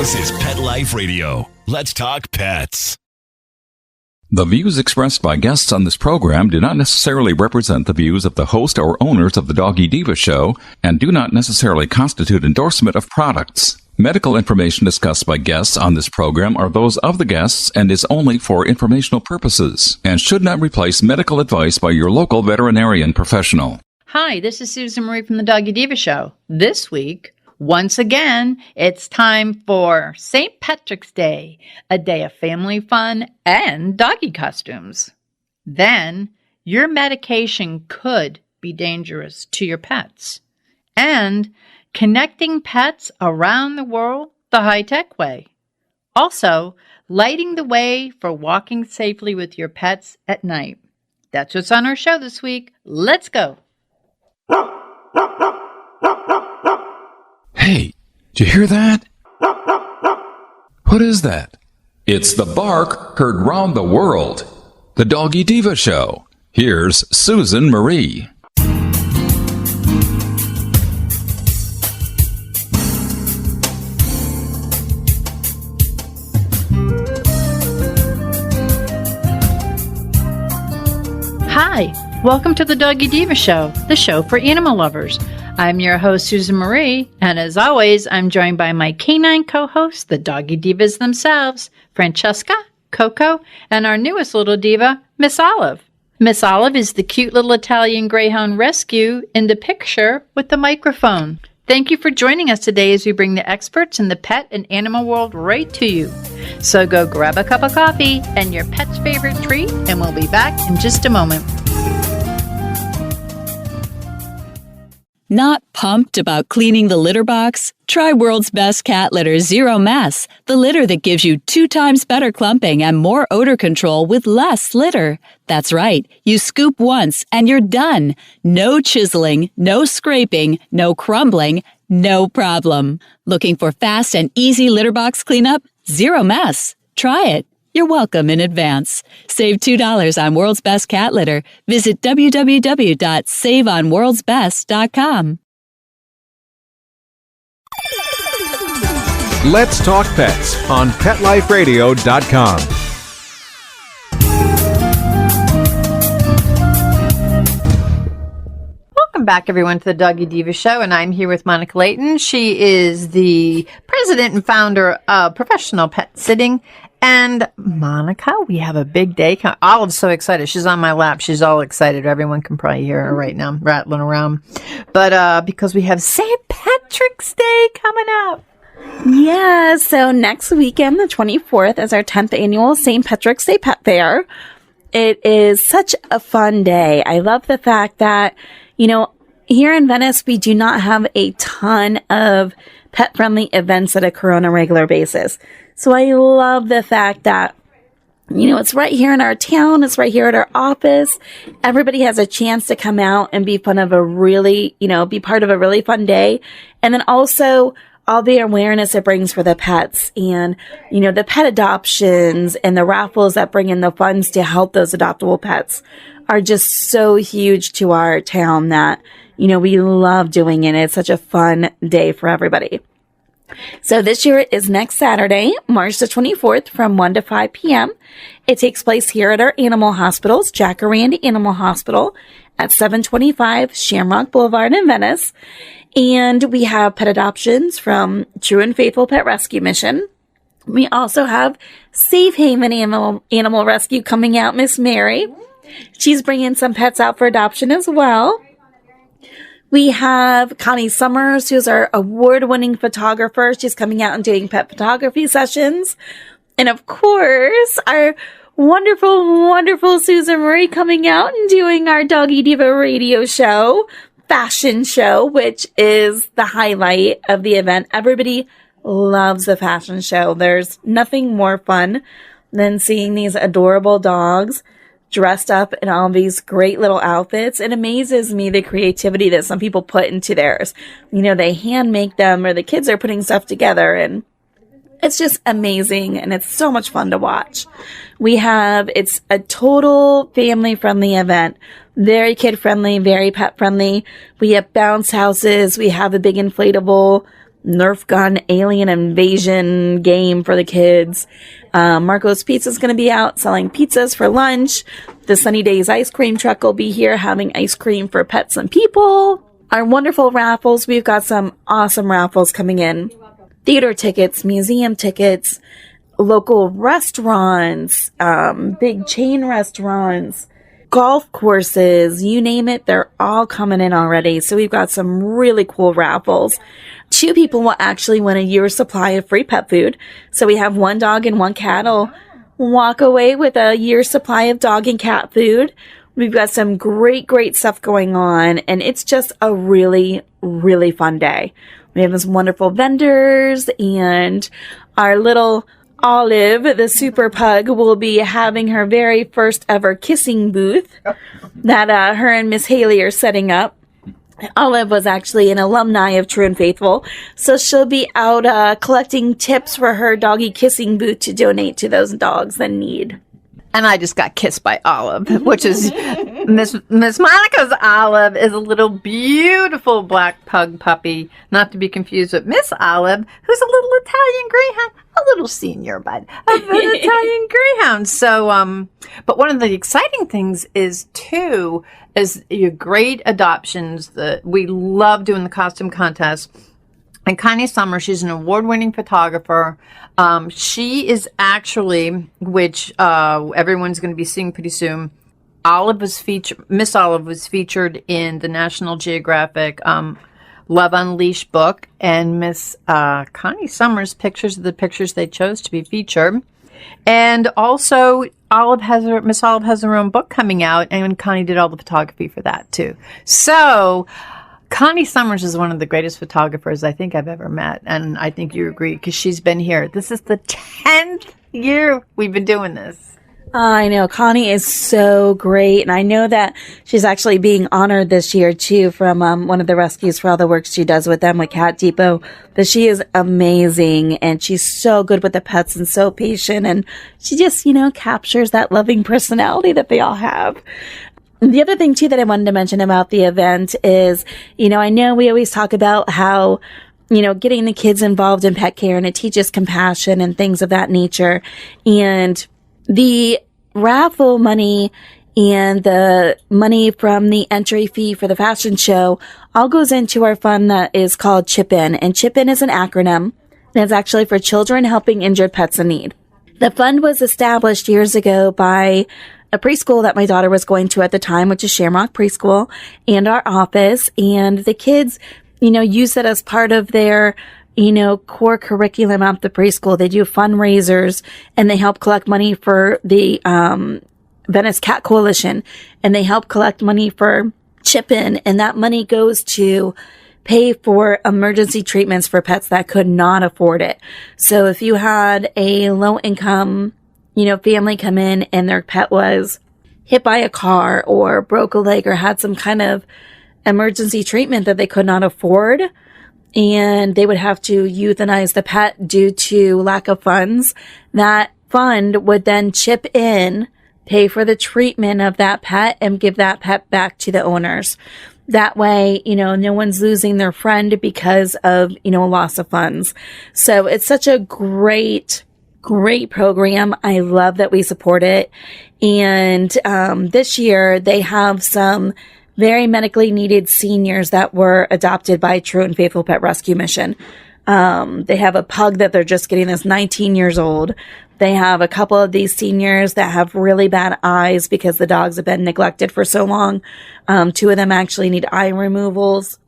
This is Pet Life Radio. Let's talk pets. The views expressed by guests on this program do not necessarily represent the views of the host or owners of the Doggy Diva show and do not necessarily constitute endorsement of products. Medical information discussed by guests on this program are those of the guests and is only for informational purposes and should not replace medical advice by your local veterinarian professional. Hi, this is Susan Marie from the Doggy Diva show. This week, once again, it's time for St. PETricks Day, a day of family fun and doggy costumes. Then, your medication could be dangerous to your pets. And connecting pets around the world the high-tech way. Also, lighting the way for walking safely with your pets at night. That's what's on our show this week. Let's go. Hey, did you hear that? What is that? It's the bark heard round the world. The Doggy Diva Show. Here's Susan Marie. Hi, welcome to the Doggy Diva Show, the show for animal lovers. I'm your host, Susan Marie, and as always, I'm joined by my canine co-hosts, the Doggy Divas themselves, Francesca, Coco, and our newest little diva, Miss Olive. Miss Olive is the cute little Italian Greyhound rescue in the picture with the microphone. Thank you for joining us today as we bring the experts in the pet and animal world right to you. So go grab a cup of coffee and your pet's favorite treat, and we'll be back in just a moment. Not pumped about cleaning the litter box? Try World's Best Cat Litter Zero Mess, the litter that gives you 2 times better clumping and more odor control with less litter. That's right. You scoop once and you're done. No chiseling, no scraping, no crumbling, no problem. Looking for fast and easy litter box cleanup? Zero Mess. Try it. You're welcome in advance. Save $2 on World's Best Cat Litter. Visit www.saveonworldsbest.com. Let's Talk Pets on PetLifeRadio.com. Welcome back, everyone, to the Doggy Diva Show, and I'm here with Monica Leighton. She is the president and founder of Professional Pet Sitting. And Monica, we have a big day. Olive's so excited. She's on my lap. She's all excited. Everyone can probably hear her right now, rattling around. But because we have St. PETricks Day coming up. Yeah, so next weekend, the 24th, is our 10th annual St. PETricks Day Pet Fair. It is such a fun day. I love the fact that, here in Venice, we do not have a ton of pet-friendly events that occur on a regular basis. So I love the fact that, it's right here in our town. It's right here at our office. Everybody has a chance to come out and be part of a really fun day. And then also all the awareness it brings for the pets and, the pet adoptions and the raffles that bring in the funds to help those adoptable pets are just so huge to our town that, we love doing it. It's such a fun day for everybody. So this year is next Saturday, March the 24th from 1 to 5 p.m. It takes place here at our animal hospitals, Jacaranda Animal Hospital at 725 Shamrock Boulevard in Venice. And we have pet adoptions from True and Faithful Pet Rescue Mission. We also have Safe Haven Animal Rescue coming out, Miss Mary. She's bringing some pets out for adoption as well. We have Connie Summers, who's our award-winning photographer. She's coming out and doing pet photography sessions. And of course, our wonderful, wonderful Susan Marie coming out and doing our Doggy Diva radio show, fashion show, which is the highlight of the event. Everybody loves the fashion show. There's nothing more fun than seeing these adorable dogs dressed up in all these great little outfits. It amazes me the creativity that some people put into theirs. They hand make them, or the kids are putting stuff together, and it's just amazing, and it's so much fun to watch. It's a total family-friendly event. Very kid-friendly, very pet-friendly. We have bounce houses. We have a big inflatable Nerf gun alien invasion game for the kids. Marco's Pizza is going to be out selling pizzas for lunch. The Sunny Days ice cream truck will be here having ice cream for pets and people. Our wonderful raffles. We've got some awesome raffles coming in. Theater tickets, museum tickets, local restaurants, big chain restaurants, golf courses, you name it, they're all coming in already. So we've got some really cool raffles. 2 people will actually win a year's supply of free pet food. So we have 1 dog and 1 cat will walk away with a year's supply of dog and cat food. We've got some great stuff going on, and it's just a really, really fun day. We have some wonderful vendors, and our little Olive, the super pug, will be having her very first ever kissing booth that her and Miss Haley are setting up. Olive was actually an alumni of True and Faithful, so she'll be out collecting tips for her doggy kissing booth to donate to those dogs that need. And I just got kissed by Olive, which is Miss Monica's Olive is a little beautiful black pug puppy, not to be confused with Miss Olive, who's a little Italian greyhound, a little senior, but an Italian greyhound. So, but one of the exciting things is your great adoptions. We love doing the costume contest. And Connie Summer, she's an award-winning photographer. She is actually, which everyone's going to be seeing pretty soon. Miss Olive was featured in the National Geographic Love Unleashed book, and Miss Connie Summer's pictures are the pictures they chose to be featured. And also, Miss Olive has her own book coming out, and Connie did all the photography for that too. So Connie Summers is one of the greatest photographers I think I've ever met, and I think you agree because she's been here. This is the 10th year we've been doing this. I know. Connie is so great, and I know that she's actually being honored this year, too, from one of the rescues for all the work she does with them with Cat Depot. But she is amazing, and she's so good with the pets and so patient, and she just, captures that loving personality that they all have. The other thing, too, that I wanted to mention about the event is, I know we always talk about how, getting the kids involved in pet care, and it teaches compassion and things of that nature. And the raffle money and the money from the entry fee for the fashion show all goes into our fund that is called Chip In. And Chip In is an acronym, and it's actually for Children Helping Injured Pets in Need. The fund was established years ago by a preschool that my daughter was going to at the time, which is Shamrock Preschool, and our office. And the kids, use it as part of their core curriculum at the preschool. They do fundraisers, and they help collect money for the Venice Cat Coalition, and they help collect money for Chip In, and that money goes to pay for emergency treatments for pets that could not afford it. So if you had a low income, family come in and their pet was hit by a car or broke a leg or had some kind of emergency treatment that they could not afford, and they would have to euthanize the pet due to lack of funds, that fund would then chip in, pay for the treatment of that pet, and give that pet back to the owners. That way, no one's losing their friend because of, loss of funds. So it's such a great program. I love that we support it. And this year they have some very medically needed seniors that were adopted by True and Faithful Pet Rescue Mission. They have a pug that they're just getting that's 19 years old. They have a couple of these seniors that have really bad eyes because the dogs have been neglected for so long. 2 of them actually need eye removals.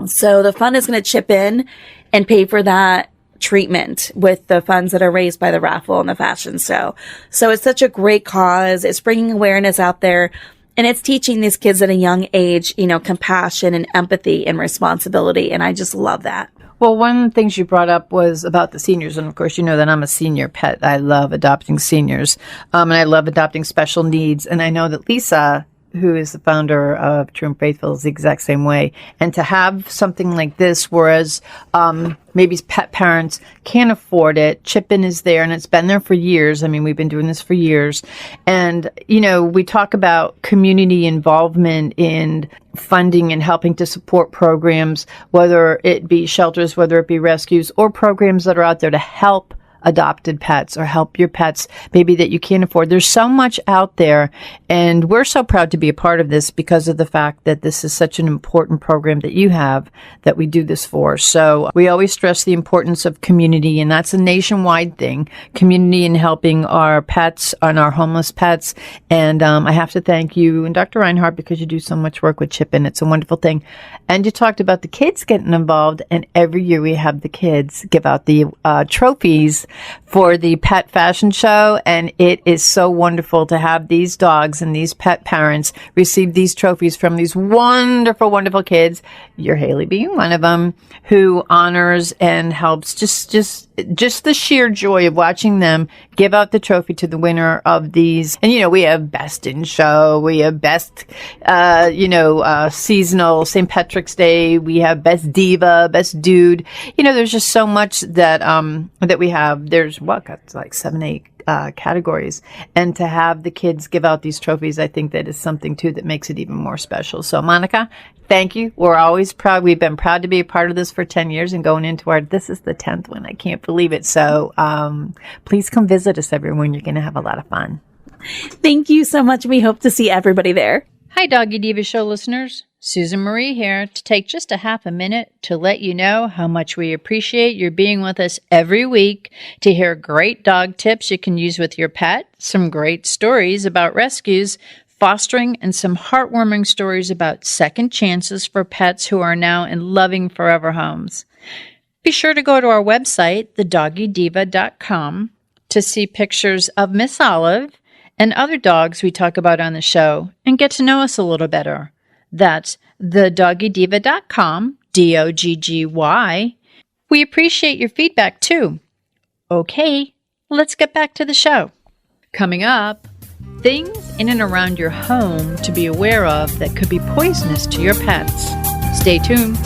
So the fund is going to chip in and pay for that treatment with the funds that are raised by the raffle and the fashion show. So it's such a great cause. It's bringing awareness out there. And it's teaching these kids at a young age, compassion and empathy and responsibility. And I just love that. Well, one of the things you brought up was about the seniors. And of course, that I'm a senior pet. I love adopting seniors. And I love adopting special needs. And I know that Lisa, who is the founder of True and Faithful, is the exact same way. And to have something like this, whereas maybe pet parents can't afford it, Chip-In is there, and it's been there for years. I mean, we've been doing this for years. And, we talk about community involvement in funding and helping to support programs, whether it be shelters, whether it be rescues, or programs that are out there to help adopted pets or help your pets maybe that you can't afford. There's so much out there, and we're so proud to be a part of this because of the fact that this is such an important program that you have that we do this for. So we always stress the importance of community, and that's a nationwide thing, community in helping our pets and our homeless pets. And I have to thank you and Dr. Reinhardt because you do so much work with Chip-In. It's a wonderful thing. And you talked about the kids getting involved, and every year we have the kids give out the trophies for the pet fashion show, and it is so wonderful to have these dogs and these pet parents receive these trophies from these wonderful, wonderful kids, your Haley being one of them, who honors and helps just the sheer joy of watching them give out the trophy to the winner of these. And, we have best in show, we have best, seasonal St. PETricks Day, we have best diva, best dude. There's just so much that we have. There's got like 7, 8 categories. And to have the kids give out these trophies, I think that is something too that makes it even more special. So Monica, thank you. We're always proud. We've been proud to be a part of this for 10 years and going into this is the 10th one. I can't believe it. So please come visit us, everyone. You're going to have a lot of fun. Thank you so much. We hope to see everybody there. Hi, Doggy Diva Show listeners. Susan Marie here to take just a half a minute to let you know how much we appreciate your being with us every week to hear great dog tips you can use with your pet, some great stories about rescues, fostering, and some heartwarming stories about second chances for pets who are now in loving forever homes. Be sure to go to our website, thedoggydiva.com, to see pictures of Miss Olive and other dogs we talk about on the show and get to know us a little better. That's thedoggydiva.com, DOGGY. We appreciate your feedback too. Okay, let's get back to the show. Coming up, things in and around your home to be aware of that could be poisonous to your pets. Stay tuned.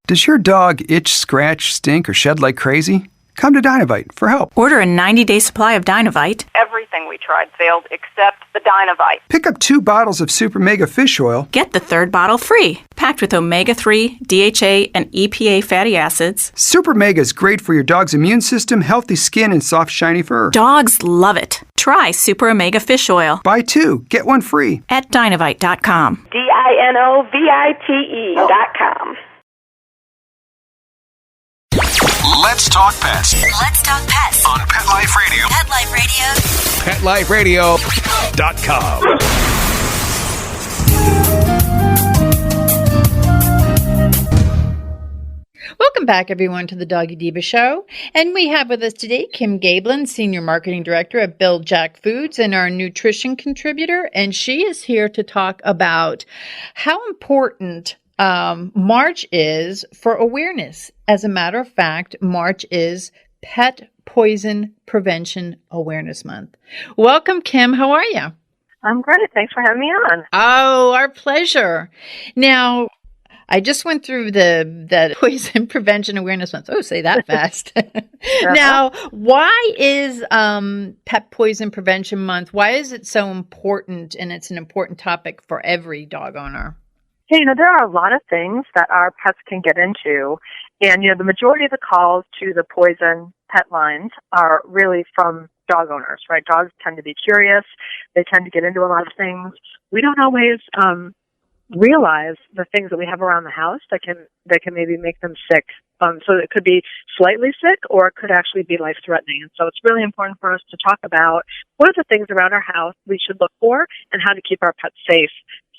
Does your dog itch, scratch, stink, or shed like crazy? Come to Dynavite for help. Order a 90-day supply of Dynavite. Everything we tried failed except the Dynavite. Pick up 2 bottles of Super Mega Fish Oil. Get the 3rd bottle free. Packed with omega-3, DHA, and EPA fatty acids. Super Mega is great for your dog's immune system, healthy skin, and soft, shiny fur. Dogs love it. Try Super Omega Fish Oil. Buy 2, get 1 free. At Dynavite.com. DINOVITE.com. Let's talk pets Let's talk pets on Pet Life Radio. Pet Life Radio. PetLifeRadio.com. Welcome back, everyone, to the Doggy Diva Show. And we have with us today Kim Gaebelein, Senior Marketing Director at Bil-Jac Foods and our nutrition contributor. And she is here to talk about how important March is for awareness. As a matter of fact, March is Pet Poison Prevention Awareness Month. Welcome, Kim. How are you? I'm great. Thanks for having me on. Oh, our pleasure. Now, I just went through the Poison Prevention Awareness Month. Oh, say that fast. Now, why is Pet Poison Prevention Month, why is it so important, and it's an important topic for every dog owner? Hey, there are a lot of things that our pets can get into. And, the majority of the calls to the poison pet lines are really from dog owners, right? Dogs tend to be curious. They tend to get into a lot of things. We don't always realize the things that we have around the house that can maybe make them sick. So it could be slightly sick, or it could actually be life-threatening. And so it's really important for us to talk about what are the things around our house we should look for and how to keep our pets safe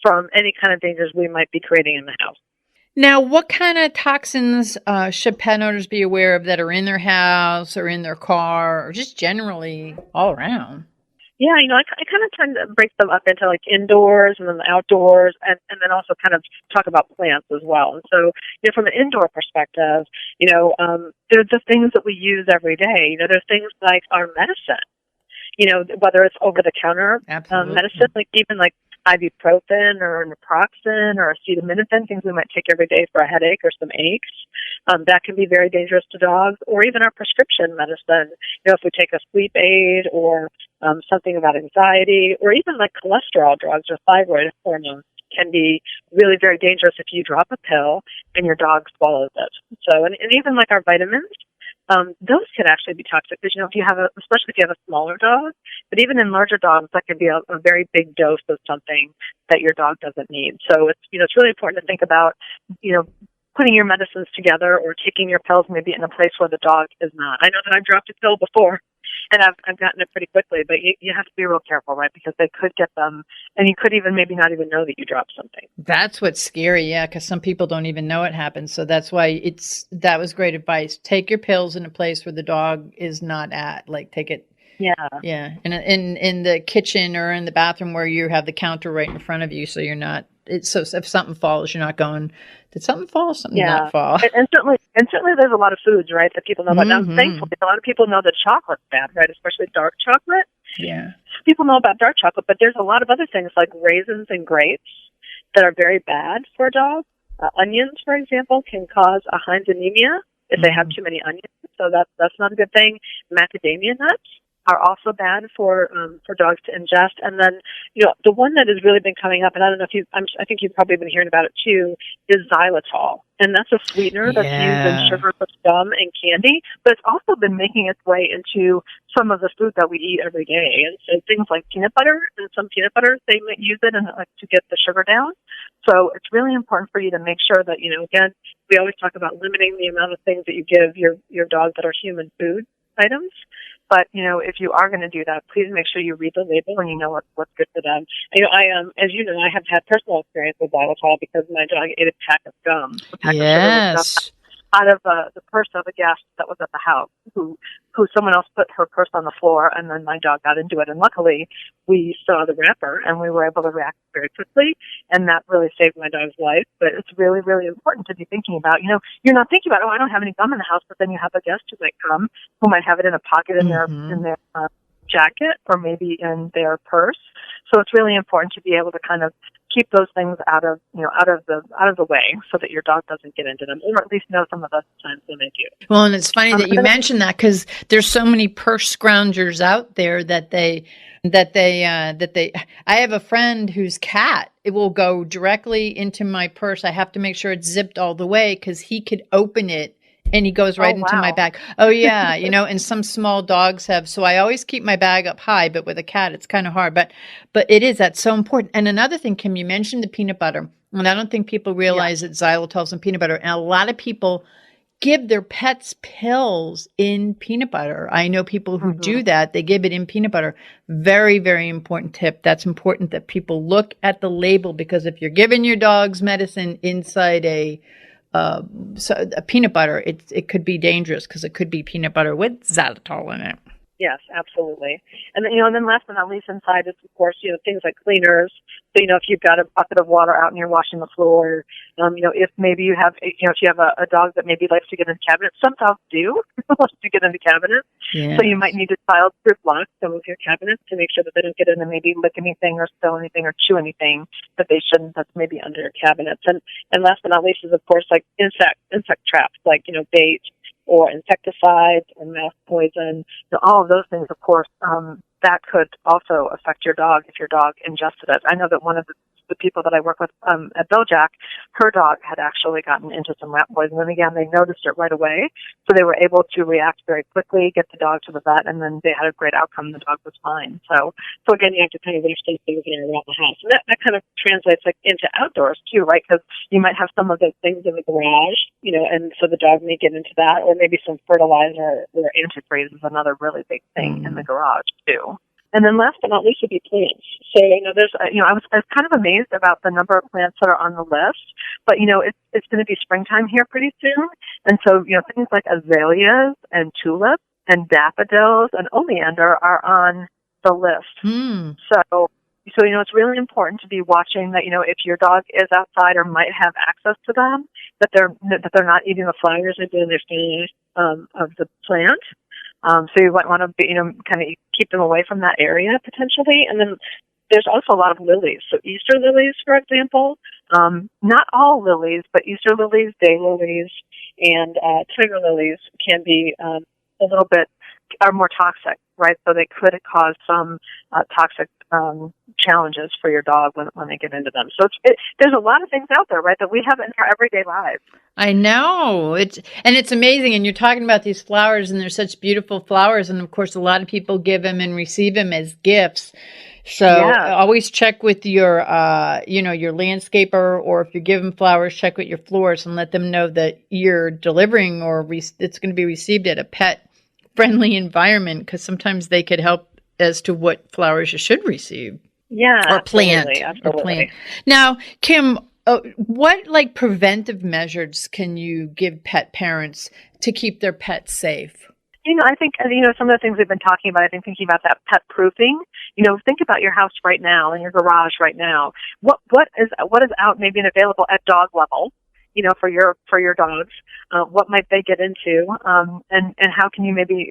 from any kind of dangers we might be creating in the house. Now, what kind of toxins should pet owners be aware of that are in their house or in their car or just generally all around? Yeah, I kind of tend to break them up into like indoors and then the outdoors and then also kind of talk about plants as well. And so, from an indoor perspective, they're the things that we use every day. There's things like our medicine. whether it's over-the-counter Absolutely. medicine, like even like ibuprofen or naproxen or acetaminophen, things we might take every day for a headache or some aches. That can be very dangerous to dogs, or even our prescription medicine. If we take a sleep aid or something about anxiety, or even like cholesterol drugs or thyroid hormones can be really very dangerous if you drop a pill and your dog swallows it. So, and even like our vitamins, those can actually be toxic because, if you have especially if you have a smaller dog, but even in larger dogs, that could be a very big dose of something that your dog doesn't need. So it's really important to think about, putting your medicines together or taking your pills maybe in a place where the dog is not. I know that I've dropped a pill before, and I've gotten it pretty quickly, but you have to be real careful, right? Because they could get them, and you could even maybe not even know that you dropped something. That's what's scary, yeah, because some people don't even know it happens. So that's why that was great advice. Take your pills in a place where the dog is not at. Like take it. Yeah. In the kitchen or in the bathroom where you have the counter right in front of you, so you're not. So if something falls, you're not going, did something fall? Something not fall? And certainly there's a lot of foods, right, that people know about. Now, thankfully, a lot of people know that chocolate's bad, right, especially dark chocolate. Yeah. People know about dark chocolate, but there's a lot of other things like raisins and grapes that are very bad for a dog. Onions, for example, can cause a Heinz anemia if they have too many onions, so that's not a good thing. Macadamia nuts are also bad for dogs to ingest. And then, the one that has really been coming up, and I don't know if I think you've probably been hearing about it too, is xylitol. And that's a sweetener that's used in sugar, gum, and candy, but it's also been making its way into some of the food that we eat every day. And so things like peanut butter, and some peanut butter, they might use it to get the sugar down. So it's really important for you to make sure that, again, we always talk about limiting the amount of things that you give your dog that are human food items. But, if you are going to do that, please make sure you read the label and you know what's good for them. As you know, I have had personal experience with xylitol because my dog ate a pack of gum. Yes. Out of the purse of a guest that was at the house, who someone else put her purse on the floor, and then my dog got into it. And luckily, we saw the wrapper, and we were able to react very quickly, and that really saved my dog's life. But it's really, really important to be thinking about. You're not thinking about, I don't have any gum in the house, but then you have a guest who might come, who might have it in a pocket in their jacket or maybe in their purse. So it's really important to be able to kind of keep those things out of the way so that your dog doesn't get into them, or at least know some of the times when they do. Well, and it's funny that you mentioned that because there's so many purse scroungers out there that I have a friend whose cat, it will go directly into my purse. I have to make sure it's zipped all the way because he could open it and he goes right into my bag. Oh yeah. And some small dogs have, so I always keep my bag up high, but with a cat, it's kind of hard, but that's so important. And another thing, Kim, you mentioned the peanut butter, and I don't think people realize that xylitol's in peanut butter. And a lot of people give their pets pills in peanut butter. I know people who do that. They give it in peanut butter. Very, very important tip. That's important that people look at the label, because if you're giving your dog's medicine inside a peanut butter, it could be dangerous because it could be peanut butter with xylitol in it. Yes, absolutely. And then, and then last but not least, inside is, of course, things like cleaners. So, if you've got a bucket of water out and you're washing the floor, if maybe you have, if you have a dog that maybe likes to get into cabinets, some dogs do like to get into cabinets. Yeah. So you might need to child-proof lock some of your cabinets to make sure that they don't get in and maybe lick anything or spill anything or chew anything that they shouldn't, that's maybe under your cabinets. And last but not least is, of course, like insect traps, like, bait, or insecticides or mouse poison. All of those things, of course, that could also affect your dog if your dog ingested it. I know that one of the people that I work with at Bil-Jac, her dog had actually gotten into some rat poison. And again, they noticed it right away. So they were able to react very quickly, get the dog to the vet, and then they had a great outcome. The dog was fine. So again, you have to kind of understand things that are around the house. And that kind of translates into outdoors too, right? Because you might have some of those things in the garage, and so the dog may get into that, or maybe some fertilizer or antifreeze is another really big thing in the garage too. And then last but not least would be plants. So, there's, I was kind of amazed about the number of plants that are on the list, but, it's going to be springtime here pretty soon. And so, things like azaleas and tulips and daffodils and oleander are on the list. So, it's really important to be watching that, if your dog is outside or might have access to them, that they're not eating the flowers or doing their stage of the plant. So you might want to be, kind of keep them away from that area potentially. And then there's also a lot of lilies. So Easter lilies, for example, not all lilies, but Easter lilies, daylilies, and tiger lilies can be a little bit, are more toxic, right? So they could cause some toxic challenges for your dog when they get into them. So there's a lot of things out there, right, that we have in our everyday lives. I know. It's amazing. And you're talking about these flowers, and they're such beautiful flowers. And of course, a lot of people give them and receive them as gifts. So always check with your, your landscaper, or if you're giving flowers, check with your florist and let them know that you're delivering or it's going to be received at a pet-friendly environment, because sometimes they could help as to what flowers you should receive. Yeah, or plant. Absolutely. Or plant. Now, Kim, what preventive measures can you give pet parents to keep their pets safe? I think, some of the things we've been talking about, I think thinking about that pet proofing, think about your house right now and your garage right now. What is out maybe and available at dog level, for your dogs? What might they get into? And how can you maybe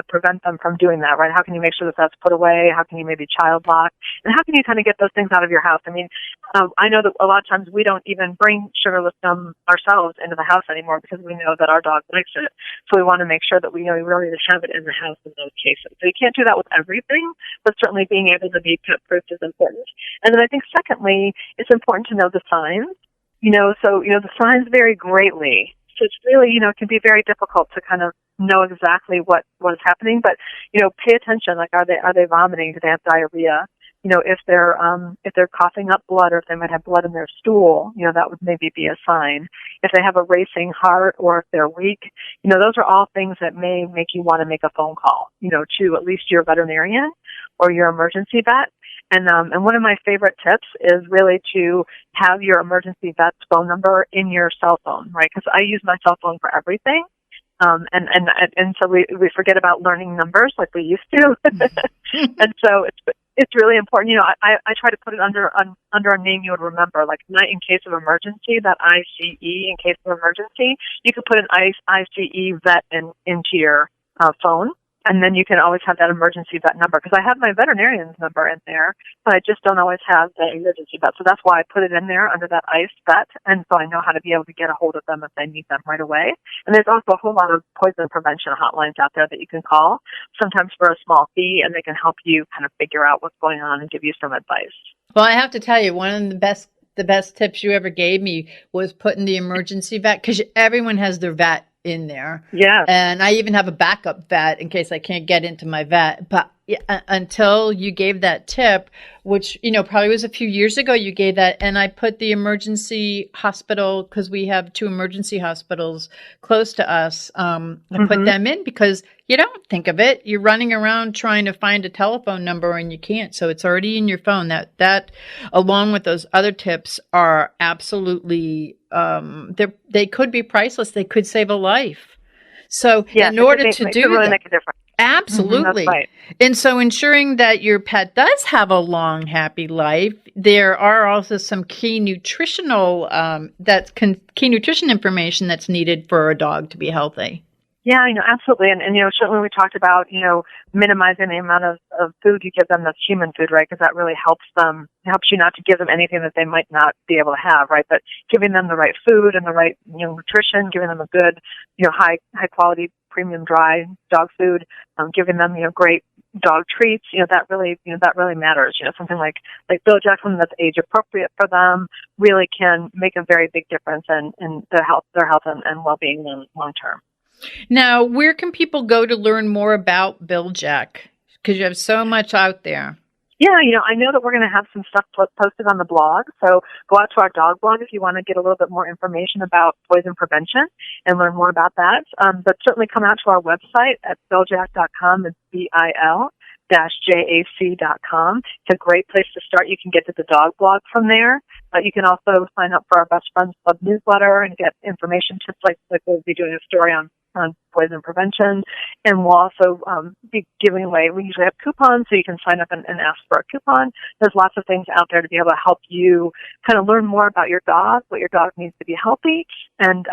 prevent them from doing that, right? How can you make sure that that's put away? How can you maybe child lock? And how can you kind of get those things out of your house? I mean, I know that a lot of times we don't even bring sugarless gum ourselves into the house anymore because we know that our dog likes it. So we want to make sure that we really have it in the house in those cases. So you can't do that with everything, but certainly being able to be pet-proof is important. And then I think secondly, it's important to know the signs. The signs vary greatly. So it's really, it can be very difficult to kind of know exactly what is happening. But, pay attention. Like, are they vomiting? Do they have diarrhea? If they're coughing up blood, or if they might have blood in their stool, that would maybe be a sign. If they have a racing heart, or if they're weak, those are all things that may make you want to make a phone call, to at least your veterinarian or your emergency vet. And one of my favorite tips is really to have your emergency vet's phone number in your cell phone, right? Because I use my cell phone for everything. And so we forget about learning numbers like we used to. And so it's really important. I try to put it under a name you would remember, like in case of emergency, that ICE in case of emergency. You could put an ICE vet into your phone. And then you can always have that emergency vet number, because I have my veterinarian's number in there, but I just don't always have the emergency vet. So that's why I put it in there under that ICE vet, and so I know how to be able to get a hold of them if they need them right away. And there's also a whole lot of poison prevention hotlines out there that you can call, sometimes for a small fee, and they can help you kind of figure out what's going on and give you some advice. Well, I have to tell you, one of the best tips you ever gave me was putting the emergency vet, because everyone has their vet in there. Yeah. And I even have a backup vet in case I can't get into my vet. But until you gave that tip, which, probably was a few years ago, you gave that. And I put the emergency hospital, because we have 2 emergency hospitals close to us. I put them in because you don't think of it. You're running around trying to find a telephone number and you can't. So it's already in your phone. That along with those other tips are absolutely, they could be priceless. They could save a life. So in order to do really that, make a difference. Absolutely. That's right. And so ensuring that your pet does have a long, happy life, there are also some key nutritional, key nutrition information that's needed for a dog to be healthy. Yeah, absolutely. And certainly we talked about, minimizing the amount of food you give them that's human food, right? Because that really helps you not to give them anything that they might not be able to have, right? But giving them the right food and the right, nutrition, giving them a good, high quality premium dry dog food, giving them, great dog treats, that really matters. Something like Bil-Jac, something that's age appropriate for them, really can make a very big difference in their health and well-being long term. Now, where can people go to learn more about Bil-Jac? Because you have so much out there. Yeah, I know that we're going to have some stuff posted on the blog. So go out to our dog blog if you want to get a little bit more information about poison prevention and learn more about that. But certainly come out to our website at Bil-Jac.com. It's BIL-JAC.com. It's a great place to start. You can get to the dog blog from there. You can also sign up for our Best Friends Club newsletter and get information tips like we'll be doing a story on poison prevention. And we'll also be giving away, we usually have coupons, so you can sign up and ask for a coupon. There's lots of things out there to be able to help you kind of learn more about your dog, what your dog needs to be healthy, and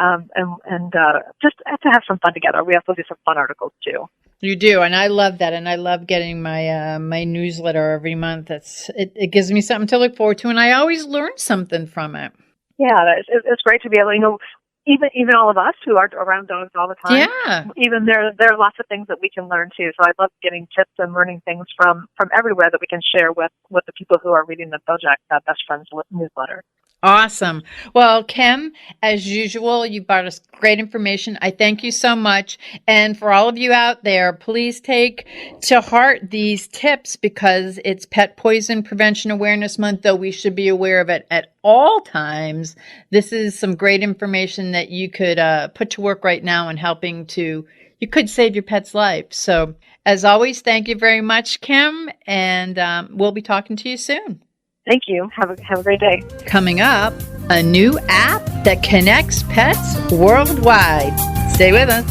just to have some fun together. We also do some fun articles too. You do, and I love that, and I love getting my my newsletter every month. It gives me something to look forward to, and I always learn something from it. Yeah, it's great to be able, even all of us who are around dogs all the time. Yeah. Even there are lots of things that we can learn too. So I love getting tips and learning things from everywhere that we can share with the people who are reading the Bil-Jac Best Friends newsletter. Awesome. Well, Kim, as usual, you brought us great information. I thank you so much. And for all of you out there, please take to heart these tips because it's Pet Poison Prevention Awareness Month, though we should be aware of it at all times. This is some great information that you could put to work right now in helping you could save your pet's life. So as always, thank you very much, Kim. And we'll be talking to you soon. Thank you. Have a great day. Coming up, a new app that connects pets worldwide. Stay with us.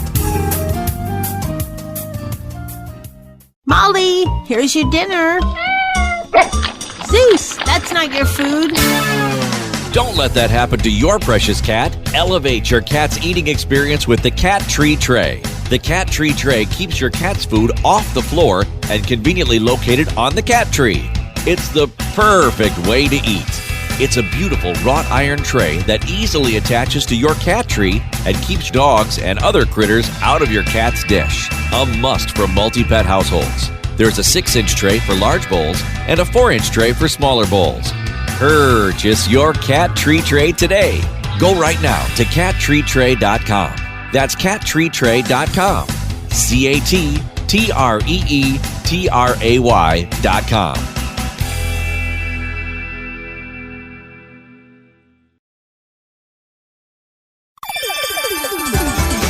Molly, here's your dinner. Zeus, that's not your food. Don't let that happen to your precious cat. Elevate your cat's eating experience with the Cat Tree Tray. The Cat Tree Tray keeps your cat's food off the floor and conveniently located on the cat tree. It's the perfect way to eat. It's a beautiful wrought iron tray that easily attaches to your cat tree and keeps dogs and other critters out of your cat's dish. A must for multi-pet households. There's a 6-inch tray for large bowls and a 4-inch tray for smaller bowls. Purchase your Cat Tree Tray today. Go right now to cattreetray.com. That's cattreetray.com. CATTREETRAY.com.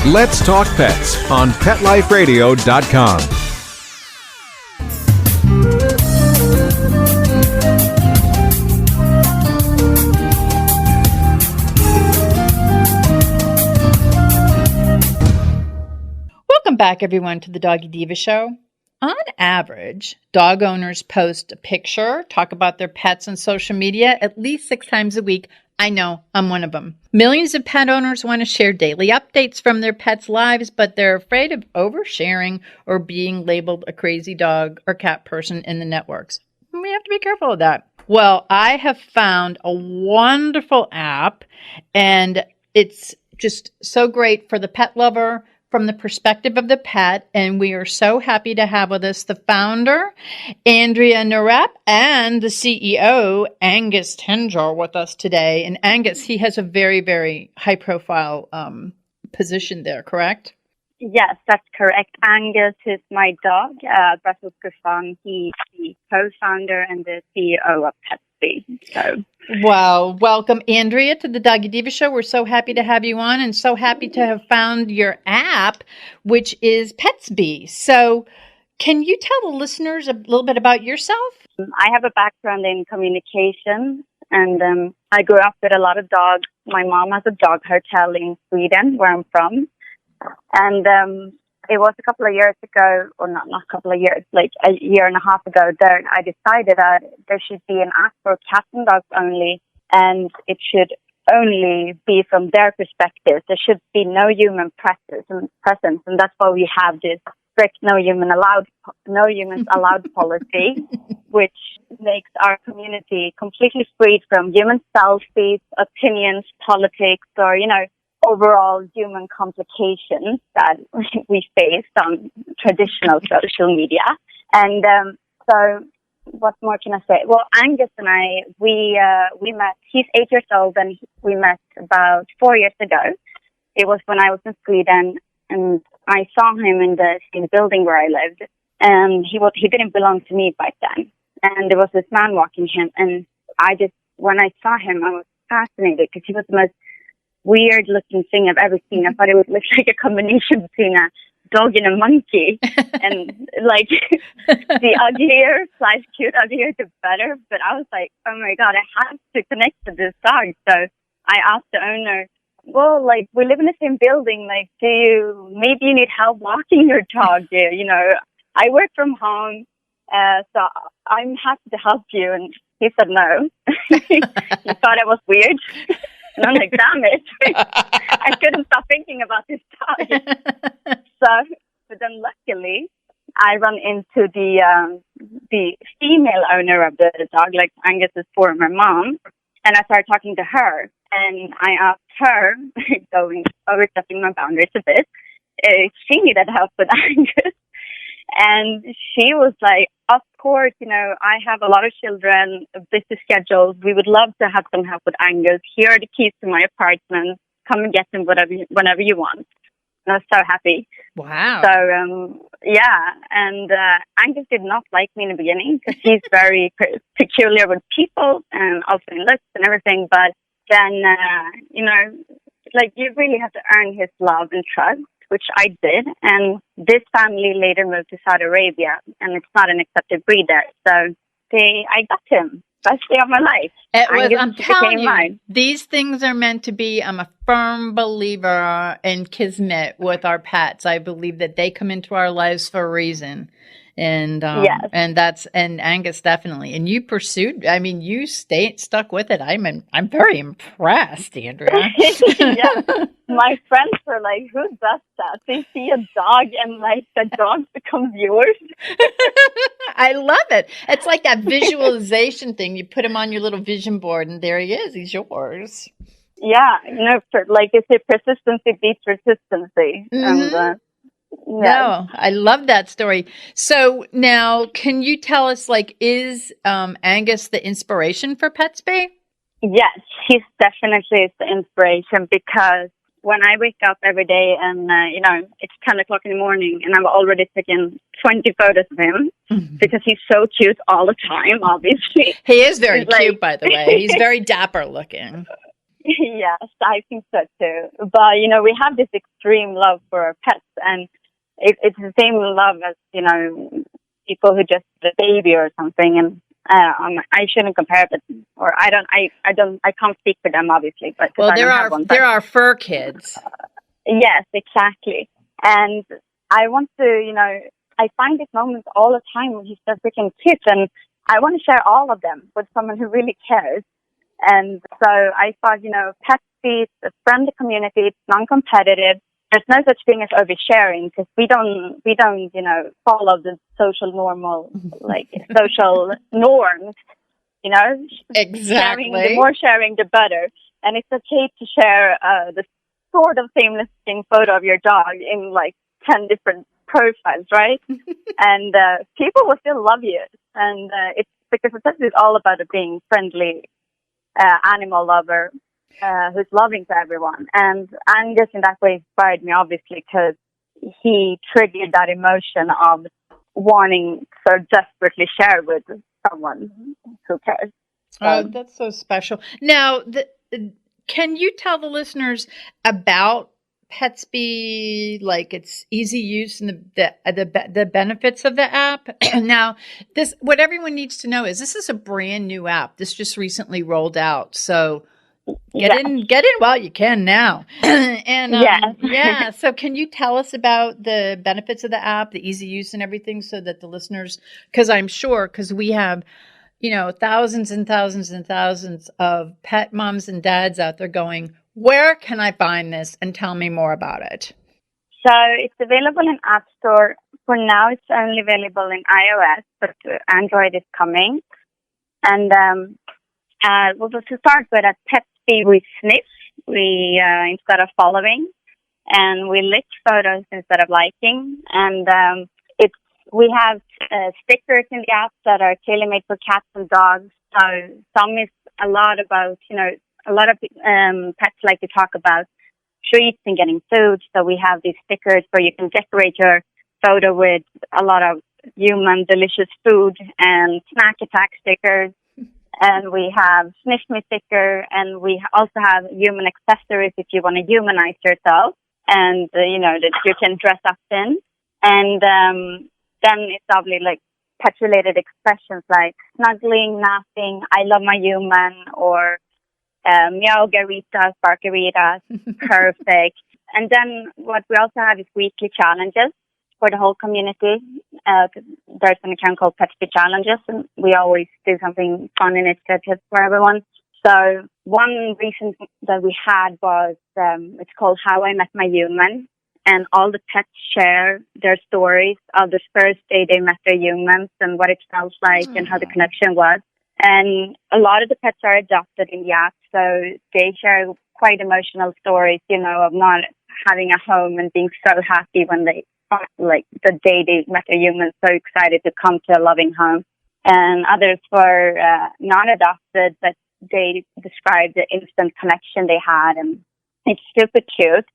Let's Talk Pets on PetLifeRadio.com. Welcome back, everyone, to the Doggy Diva Show. On average, dog owners post a picture, talk about their pets on social media at least 6 times a week. I know, I'm one of them. Millions of pet owners want to share daily updates from their pets' lives, but they're afraid of oversharing or being labeled a crazy dog or cat person in the networks. We have to be careful of that. Well, I have found a wonderful app, and it's just so great for the pet lover, from the perspective of the pet, and we are so happy to have with us the founder, Andrea Nerep, and the CEO, Angus Tenjar, with us today. And Angus, he has a very, very high-profile position there, correct? Yes, that's correct. Angus is my dog, Brussels Griffon. He's the co-founder and the CEO of Petzbe. So. Wow. Welcome, Andrea, to the Doggy Diva Show. We're so happy to have you on and so happy to have found your app, which is Petzbe. So can you tell the listeners a little bit about yourself? I have a background in communication, and I grew up with a lot of dogs. My mom has a dog hotel in Sweden, where I'm from. And it was a couple of years ago, or not a couple of years, like a year and a half ago, that I decided that there should be an app for cats and dogs only, and it should only be from their perspective. There should be no human presence, and that's why we have this strict no humans allowed policy, which makes our community completely free from human selfies, opinions, politics, or overall human complications that we faced on traditional social media. And so what more can I say? Well, Angus and I, we met. He's 8 years old, and we met about 4 years ago. It was when I was in Sweden, and I saw him in the building where I lived, and he didn't belong to me back then. And there was this man walking him, and when I saw him, I was fascinated because he was the most weird looking thing I've ever seen. I thought it would look like a combination between a dog and a monkey, and like the uglier / cute uglier the better. But I was like, oh my god, I have to connect to this dog. So I asked the owner, well, like, we live in the same building, like, maybe you need help walking your dog there, I work from home, so I'm happy to help you. And he said no. He thought I was weird. And I'm like, damn it. I couldn't stop thinking about this dog. So But then luckily, I run into the female owner of the dog, like Angus's former mom, and I started talking to her. And I asked her, overstepping my boundaries a bit, if she needed help with Angus. And she was like, of course, I have a lot of children, busy schedules. We would love to have some help with Angus. Here are the keys to my apartment. Come and get them whenever you want. And I was so happy. Wow. So, and Angus did not like me in the beginning because he's very peculiar with people and also in looks and everything. But then, you really have to earn his love and trust, which I did. And this family later moved to Saudi Arabia, and it's not an accepted breed there. So I got him. Best day of my life. I'm telling you, these things are meant to be. I'm a firm believer in kismet with our pets. I believe that they come into our lives for a reason. And yes. and Angus definitely. And you pursued. I mean, you stuck with it. I'm very impressed, Andrea. Yeah. My friends were like, "Who does that? They see a dog and like the dog becomes yours." I love it. It's like that visualization thing. You put him on your little vision board, and there he is. He's yours. Yeah, they say persistency beats persistency, mm-hmm. and. No, I love that story. So now, can you tell us, is Angus the inspiration for Petzbe? Yes, he's definitely the inspiration because when I wake up every day and, it's 10 o'clock in the morning and I've already taken 20 photos of him because he's so cute all the time, obviously. He is very cute, by the way. He's very dapper looking. Yes, I think so too. But, we have this extreme love for our pets, and it's the same love as, people who just have a baby or something. And I shouldn't compare it, or I can't speak for them, obviously. But there are fur kids. Yes, exactly. And I want to, I find these moments all the time when he's just freaking cute, and I want to share all of them with someone who really cares. And so I thought, Petzbe is a friendly community. It's non-competitive. There's no such thing as oversharing because we don't, follow the social norms, Exactly. The more sharing, the better. And it's okay to share the sort of same looking photo of your dog in 10 different profiles, right? And people will still love you. And it's because it's all about being friendly animal lover. Who's loving to everyone. And Angus in that way inspired me, obviously, because he triggered that emotion of wanting so desperately share with someone who cares. Oh, that's so special. Now, can you tell the listeners about Petzbe, its easy use and the benefits of the app? Now, what everyone needs to know is this is a brand new app. This just recently rolled out. So get in while you can now. And so can you tell us about the benefits of the app, the easy use and everything, so that the listeners, because we have thousands and thousands and thousands of pet moms and dads out there going, where can I find this, and tell me more about it? So it's available in App Store. For now, it's only available in iOS, but Android is coming. And to start with, at Petzbe, we sniff instead of following, and we lick photos instead of liking. And we have stickers in the app that are tailor-made for cats and dogs. So some is a lot about, a lot of pets like to talk about treats and getting food. So we have these stickers where you can decorate your photo with a lot of human delicious food, and snack attack stickers. And we have Sniff Me sticker, and we also have human accessories if you want to humanize yourself, and that you can dress up in. And then it's obviously pet-related expressions like snuggling, napping, I love my human, or meow garitas, barkaritas, perfect. And then what we also have is weekly challenges for the whole community. There's an account called Petzbe Challenges, and we always do something fun and initiative for everyone. So one recent that we had was, it's called How I Met My Human. and all the pets share their stories of the first day they met their humans and what it felt like and how the connection was. And a lot of the pets are adopted in the app, so they share quite emotional stories, of not having a home and being so happy when they, like the day they met their humans, so excited to come to a loving home. And others were non-adopted, but they described the instant connection they had, and it's super cute.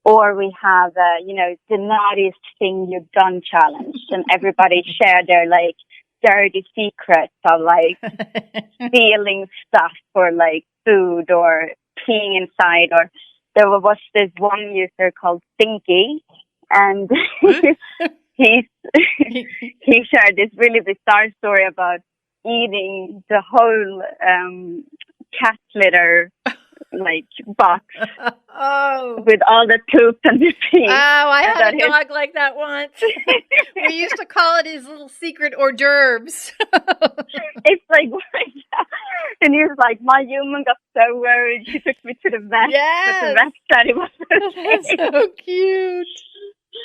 Or we have, the naughtiest thing you've done challenge, and everybody share their dirty secrets of stealing stuff or food or peeing inside. Or there was this one user called Stinky, and he shared this really bizarre story about eating the whole cat litter box with all the poop and the pee. Oh, I had a dog like that once. We used to call it his little secret hors d'oeuvres. It's and he was like, my human got so worried. She took me to the vet. Yes. But the vet said it was okay. That's so cute.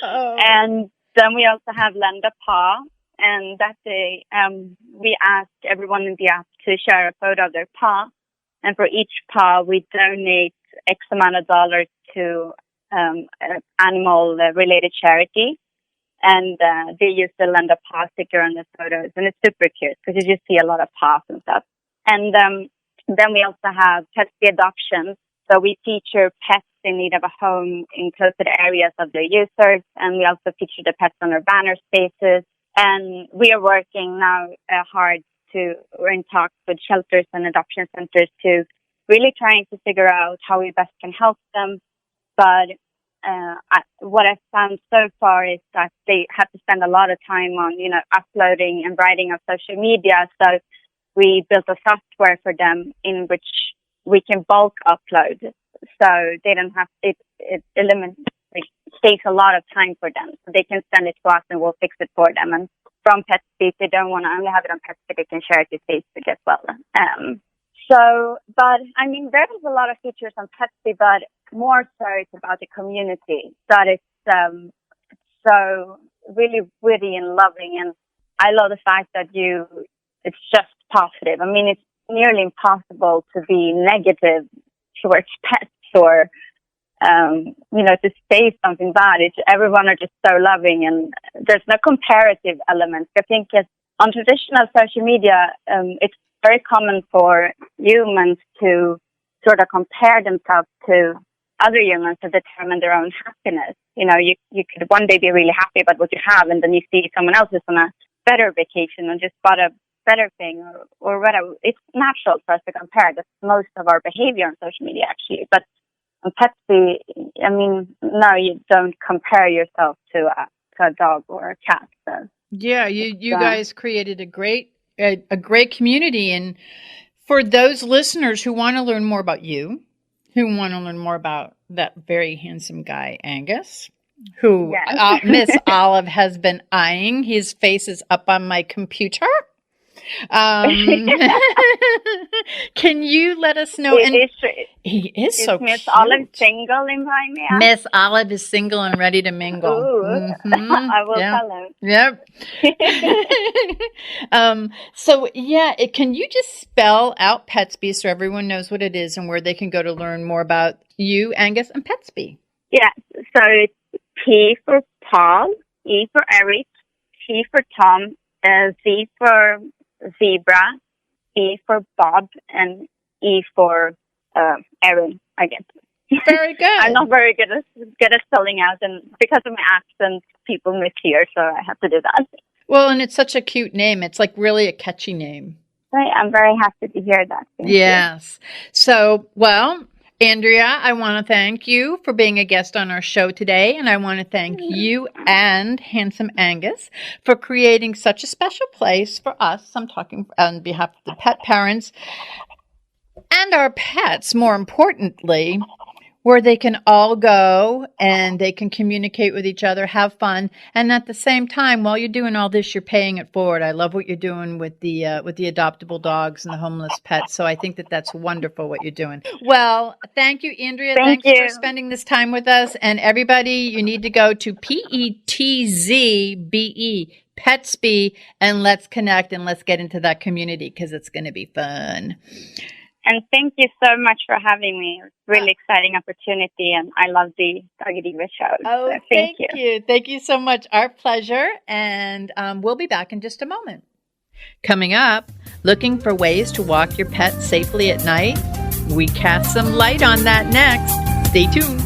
Oh. And then we also have Lend a Paw. And that day, we asked everyone in the app to share a photo of their paw. And for each paw, we donate X amount of dollars to an animal-related charity. And they use the Lend a Paw sticker on the photos. And it's super cute because you just see a lot of paws and stuff. And then we also have Petzbe adoptions. So we feature pets in need of a home in close to the areas of their users. And we also feature the pets on our banner spaces. And we are working now hard we're in talks with shelters and adoption centers to really trying to figure out how we best can help them. But what I've found so far is that they have to spend a lot of time on, uploading and writing on social media. So we built a software for them in which we can bulk upload. So they don't have, it takes a lot of time for them. So they can send it to us and we'll fix it for them. And from Petzbe, if they don't want to only have it on Petzbe, they can share it to Facebook as well. There's a lot of features on Petzbe, but more so it's about the community. That it's so really witty and loving. And I love the fact that it's just positive. It's nearly impossible to be negative towards pets or to say something bad. Everyone are just so loving, and there's no comparative element. I think on traditional social media, it's very common for humans to sort of compare themselves to other humans to determine their own happiness. You could one day be really happy about what you have, and then you see someone else is on a better vacation and just bought a better thing or whatever. It's natural for us to compare. That's most of our behavior on social media, actually. But on Petzbe, no, you don't compare yourself to a dog or a cat. So. Yeah, you guys created a great community. And for those listeners who want to learn more about you, who want to learn more about that very handsome guy, Angus, who Miss Olive has been eyeing. His face is up on my computer. Can you let us know? He is so Miss cute. Olive single in my man? Miss Olive is single and ready to mingle. I will tell him. Yep. Can you just spell out Petzbe so everyone knows what it is and where they can go to learn more about you, Angus, and Petzbe? Yeah. So it's P for Paul, E for Eric, T for Tom, Z for Zebra, E for Bob, and E for Erin, I guess. Very good. I'm not very good at spelling out, and because of my accent, people mishear, so I have to do that. Well, and it's such a cute name. It's really a catchy name. Right, I'm very happy to hear that. Thank you. So, Andrea, I want to thank you for being a guest on our show today, and I want to thank you and Handsome Angus for creating such a special place for us. I'm talking on behalf of the pet parents and our pets, more importantly. where they can all go and they can communicate with each other, have fun, and at the same time, while you're doing all this, you're paying it forward. I love what you're doing with the adoptable dogs and the homeless pets. So I think that that's wonderful what you're doing. Well, thank you, Andrea. Thanks for spending this time with us. And everybody, you need to go to PETzbe, Petzbe, and let's connect and let's get into that community because it's going to be fun. And thank you so much for having me. It's a really exciting opportunity, and I love the Doggy Diva show. Oh, so thank you. Thank you so much. Our pleasure. And we'll be back in just a moment. Coming up, looking for ways to walk your pet safely at night? We cast some light on that next. Stay tuned.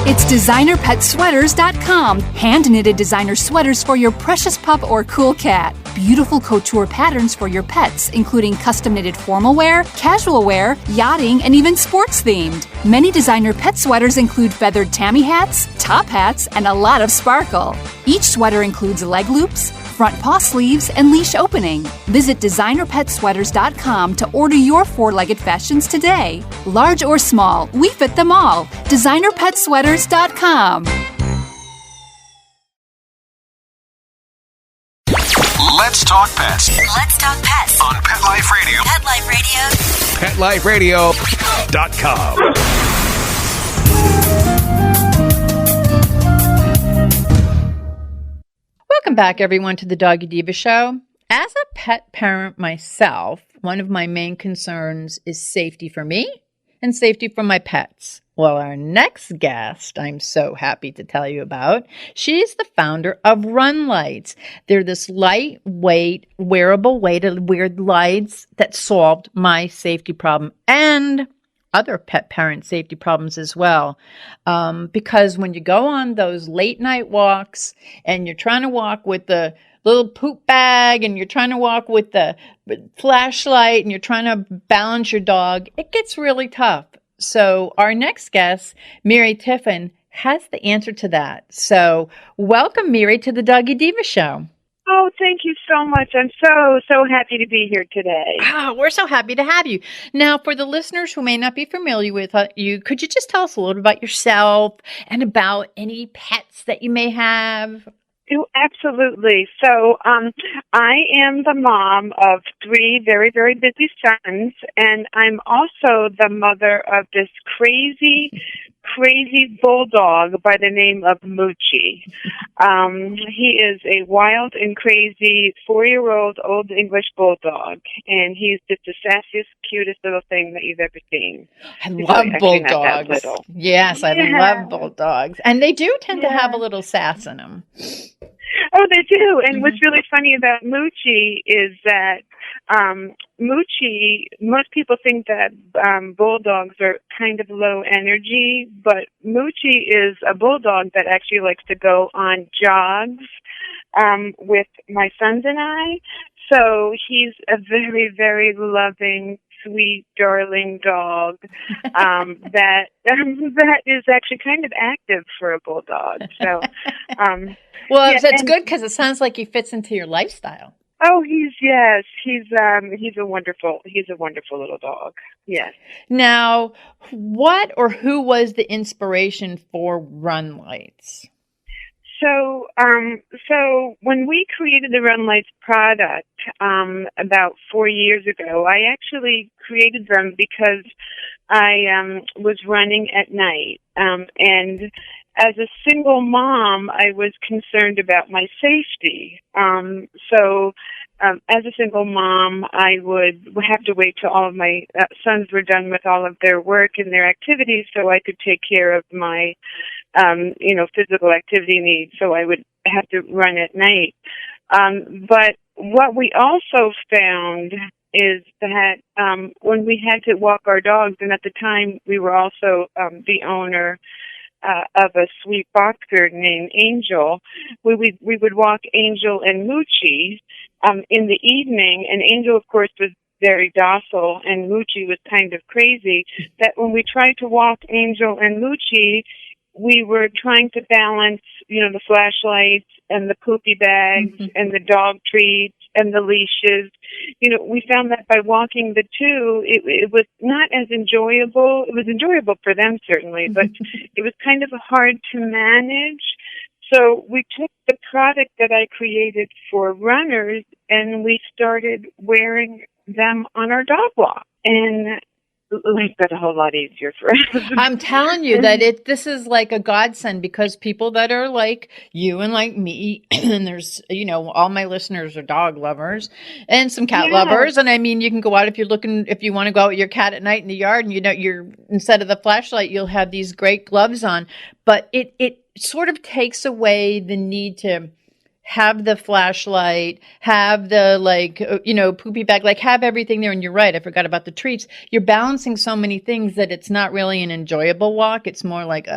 It's designerpetsweaters.com. Hand-knitted designer sweaters for your precious pup or cool cat. Beautiful couture patterns for your pets, including custom-knitted formal wear, casual wear, yachting, and even sports-themed. Many designer pet sweaters include feathered tammy hats, top hats, and a lot of sparkle. Each sweater includes leg loops, front paw sleeves, and leash opening. Visit designerpetsweaters.com to order your four-legged fashions today. Large or small, we fit them all. designerpetsweaters.com. Let's talk pets. Let's talk pets On Pet Life Radio. Pet Life Radio. PetLifeRadio.com. Welcome back, everyone, to the Doggy Diva Show. As a pet parent myself, one of my main concerns is safety for me and safety for my pets. Well, our next guest, I'm so happy to tell you about, she's the founder of RunLites. They're this lightweight, wearable way to wear lights that solved my safety problem and other pet parent safety problems as well. Because when you go on those late night walks and you're trying to walk with the little poop bag and you're trying to walk with the flashlight and you're trying to balance your dog, it gets really tough. So our next guest, Mary Tiffin, has the answer to that. So welcome, Mary, to the Doggy Diva Show. Oh, thank you so much. I'm so happy to be here today. Oh, we're so happy to have you. Now, for the listeners who may not be familiar with you, could you just tell us a little about yourself and about any pets that you may have? Oh, absolutely. So I am the mom of three very, very busy sons, and I'm also the mother of this crazy bulldog by the name of Moochie. He is a wild and crazy 4-year-old Old English bulldog, and he's just the sassiest, cutest little thing that you've ever seen. I love bulldogs. Yes, I love bulldogs. And they do tend to have a little sass in them. Oh, they do. And what's really funny about Moochie is that Moochie, most people think that bulldogs are kind of low energy, but Moochie is a bulldog that actually likes to go on jogs with my sons and I. So he's a very, very loving, sweet, darling dog that is actually kind of active for a bulldog. So, well, that's good because it sounds like he fits into your lifestyle. Oh, he's a wonderful little dog. Yes. Now, what or who was the inspiration for RunLites? So when we created the RunLites product about 4 years ago, I actually created them because I was running at night, and as a single mom, I was concerned about my safety. As a single mom, I would have to wait till all of my sons were done with all of their work and their activities so I could take care of my, physical activity needs. So I would have to run at night. But what we also found is that when we had to walk our dogs, and at the time we were also the owner of a sweet boxer named Angel, we would walk Angel and Moochie in the evening, and Angel, of course, was very docile, and Moochie was kind of crazy, that when we tried to walk Angel and Moochie, we were trying to balance, the flashlights and the poopy bags and the dog treats and the leashes. We found that by walking the two, it was not as enjoyable. It was enjoyable for them, certainly, but it was kind of hard to manage. So we took the product that I created for runners and we started wearing them on our dog walk. And life got a whole lot easier for us. I'm telling you that this is like a godsend, because people that are like you and like me, and there's, all my listeners are dog lovers and some cat lovers. And I mean, you can go out if you want to go out with your cat at night in the yard and you're instead of the flashlight, you'll have these great gloves on, but it sort of takes away the need to have the flashlight, have the poopy bag, have everything there. And you're right, I forgot about the treats. You're balancing so many things that it's not really an enjoyable walk. It's more like,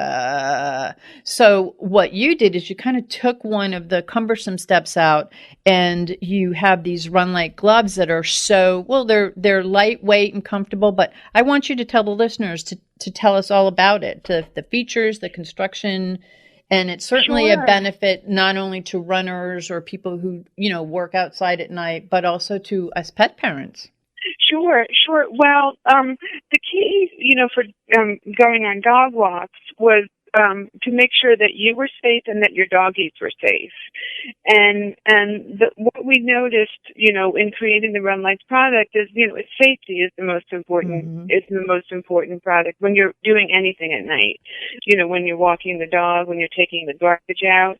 So what you did is you kind of took one of the cumbersome steps out, and you have these RunLite gloves that are they're lightweight and comfortable, but I want you to tell the listeners to tell us all about it, the features, the construction. And it's certainly a benefit not only to runners or people who, work outside at night, but also to us pet parents. Sure. Well, the key, for going on dog walks was to make sure that you were safe and that your doggies were safe. And what we noticed, in creating the RunLites product is, safety is the most important. Mm-hmm. It's the most important product when you're doing anything at night. When you're walking the dog, when you're taking the garbage out.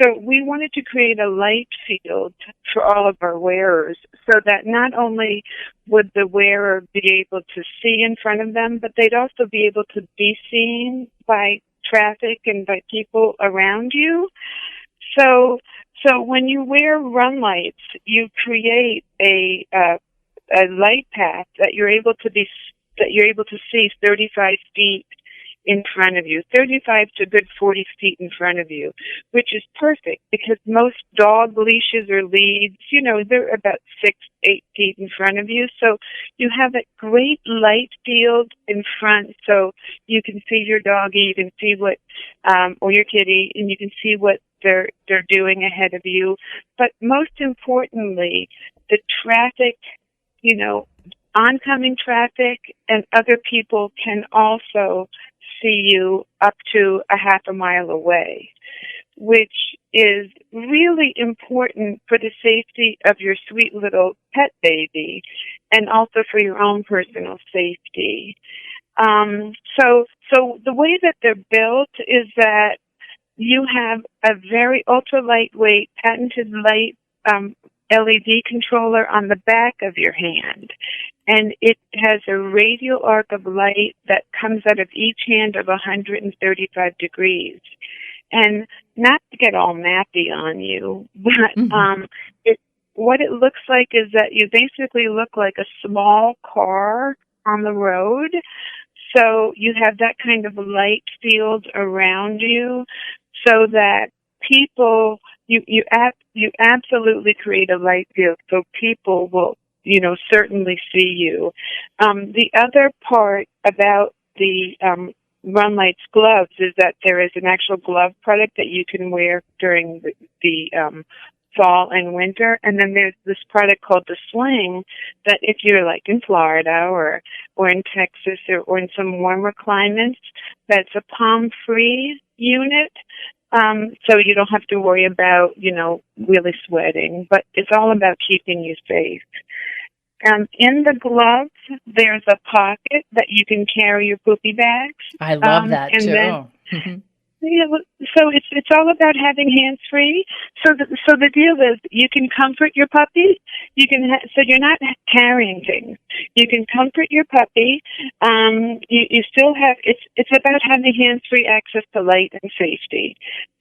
So we wanted to create a light field for all of our wearers, so that not only would the wearer be able to see in front of them, but they'd also be able to be seen by traffic and by people around you. So when you wear RunLites, you create a light path that you're able to see 35 feet in front of you, 35 to a good 40 feet in front of you, which is perfect because most dog leashes or leads, they're about 6-8 feet in front of you. So you have a great light field in front, so you can see your doggy, you can see what, or your kitty, and you can see what they're doing ahead of you. But most importantly, the traffic, oncoming traffic and other people can also see you up to a half a mile away, which is really important for the safety of your sweet little pet baby and also for your own personal safety. So the way that they're built is that you have a very ultra lightweight, patented light LED controller on the back of your hand. And it has a radial arc of light that comes out of each hand of 135 degrees. And not to get all nappy on you, but what it looks like is that you basically look like a small car on the road. So you have that kind of light field around you so that people, you absolutely create a light field so people will, certainly see you. The other part about the RunLites gloves is that there is an actual glove product that you can wear during the fall and winter. And then there's this product called the Sling that if you're like in Florida or in Texas or in some warmer climates, that's a palm-free unit. So you don't have to worry about, really sweating, but it's all about keeping you safe. In the gloves, there's a pocket that you can carry your poopy bags. I love that too. Then, so it's all about having hands free. So the deal is you can comfort your puppy. You can so you're not carrying things. You can comfort your puppy. You still have it's about having hands free access to light and safety.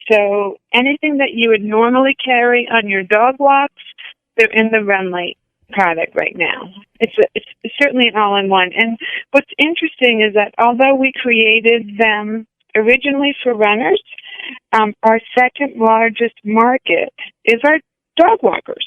So anything that you would normally carry on your dog walks, they're in the RunLite product right now. It's certainly an all-in-one. And what's interesting is that although we created them originally for runners, our second largest market is our dog walkers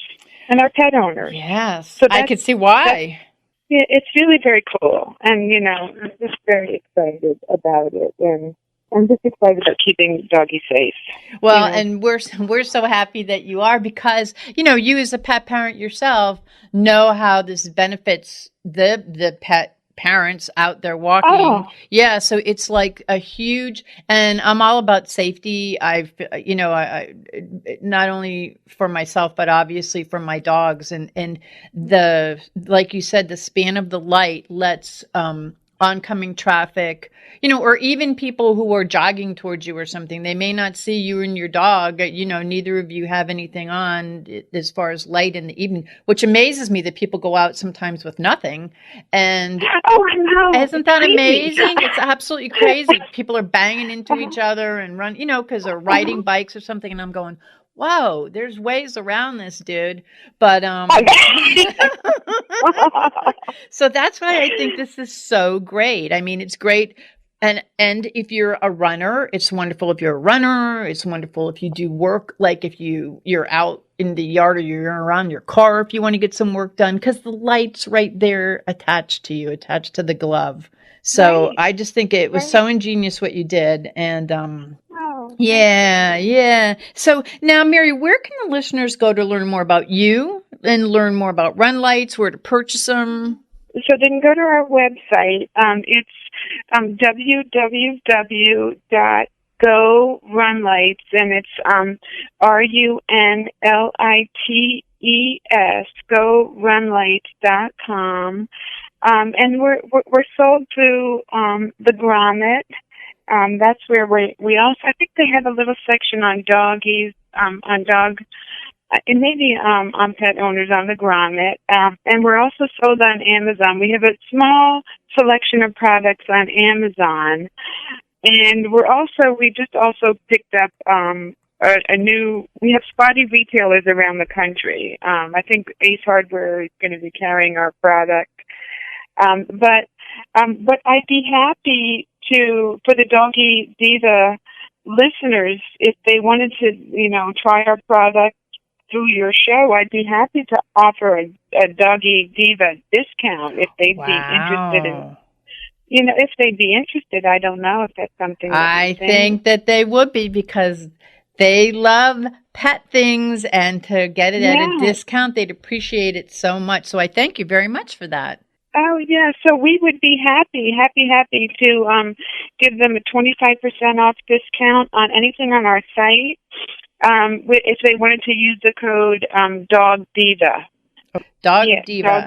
and our pet owners. Yes, so I could see why. It's really very cool. And, I'm just very excited about it. And I'm just excited about keeping Doggy safe. Well, and we're so happy that you are, because, you as a pet parent yourself know how this benefits the pet parents out there walking. Oh. Yeah, so it's like a huge, and I'm all about safety. I not only for myself, but obviously for my dogs, and like you said, the span of the light lets oncoming traffic, or even people who are jogging towards you or something, they may not see you and your dog. Neither of you have anything on as far as light in the evening, which amazes me that people go out sometimes with nothing. And I know. Isn't that amazing? It's absolutely crazy. People are banging into each other and run, because they're riding bikes or something. And I'm going, whoa, there's ways around this, dude. But so that's why I think this is so great. I mean, it's great. And if you're a runner, it's wonderful. If you're a runner, it's wonderful if you do work, like if you're out in the yard or you're around your car, if you want to get some work done, because the light's right there attached to you, attached to the glove. So right. I just think it was so ingenious what you did. And yeah. So now, Mary, where can the listeners go to learn more about you and learn more about RunLites, where to purchase them? So they can go to our website. It's www.GoRunLites, and it's RUNLITES, GoRunLites.com. And we're sold through the Grommet. That's where we also, I think they have a little section on doggies, on dog, and maybe on pet owners on the Grommet. And we're also sold on Amazon. We have a small selection of products on Amazon. And we just also picked up we have spotty retailers around the country. I think Ace Hardware is going to be carrying our product. But I'd be happy for the Doggy Diva listeners, if they wanted to, try our product through your show, I'd be happy to offer a Doggy Diva discount if they'd be interested in. If they'd be interested. I don't know if that's something I think that they would be, because they love pet things, and to get it at a discount, they'd appreciate it so much. So I thank you very much for that. Oh, yeah. So we would be happy to give them a 25% off discount on anything on our site if they wanted to use the code Dog Diva. Diva. Dog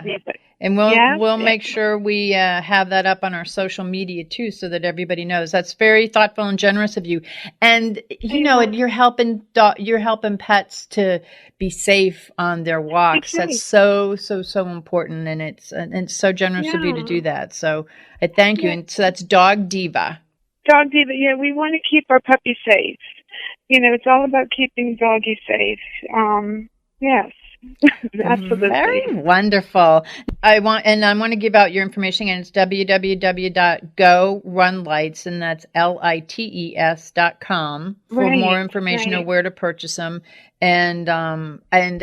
Diva. And we'll make sure we have that up on our social media too, so that everybody knows. That's very thoughtful and generous of you. And you're helping pets to be safe on their walks. That's so important, and it's so generous of you to do that. So I thank you. And so that's Dog Diva. Dog Diva. Yeah, we want to keep our puppy safe. It's all about keeping doggy safe. Yes. Absolutely. Very wonderful. I want to give out your information, and it's www.GoRunLites, and that's LITES.com for more information on where to purchase them. And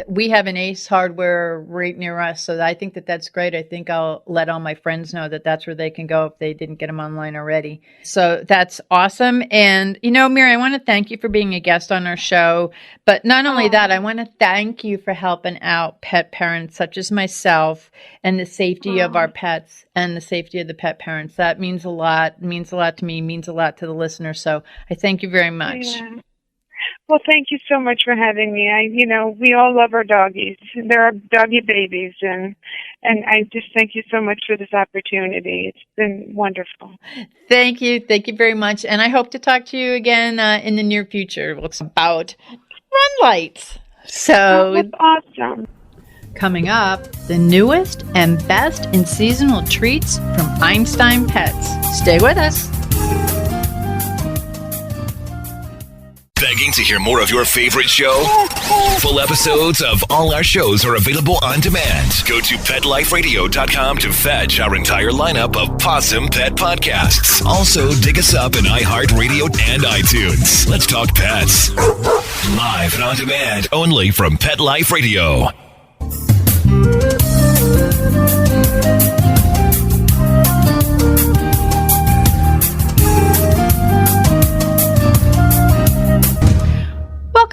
we have an Ace Hardware right near us, so I think that's great. I think I'll let all my friends know that that's where they can go if they didn't get them online already. So that's awesome. And, Mary, I want to thank you for being a guest on our show. But not only that, I want to thank you for helping out pet parents such as myself, and the safety of our pets and the safety of the pet parents. That means a lot. It means a lot to me, means a lot to the listeners. So I thank you very much. Yeah. Well, thank you so much for having me. We all love our doggies. They're our doggy babies, and I just thank you so much for this opportunity. It's been wonderful. Thank you very much, and I hope to talk to you again in the near future. It's about RunLites. So that's awesome. Coming up, the newest and best in seasonal treats from Einstein Pets. Stay with us. Begging to hear more of your favorite show? Full episodes of all our shows are available on demand. Go to PetLifeRadio.com to fetch our entire lineup of Possum Pet podcasts. Also, dig us up in iHeartRadio and iTunes. Let's talk pets. Live and on demand, only from Pet Life Radio.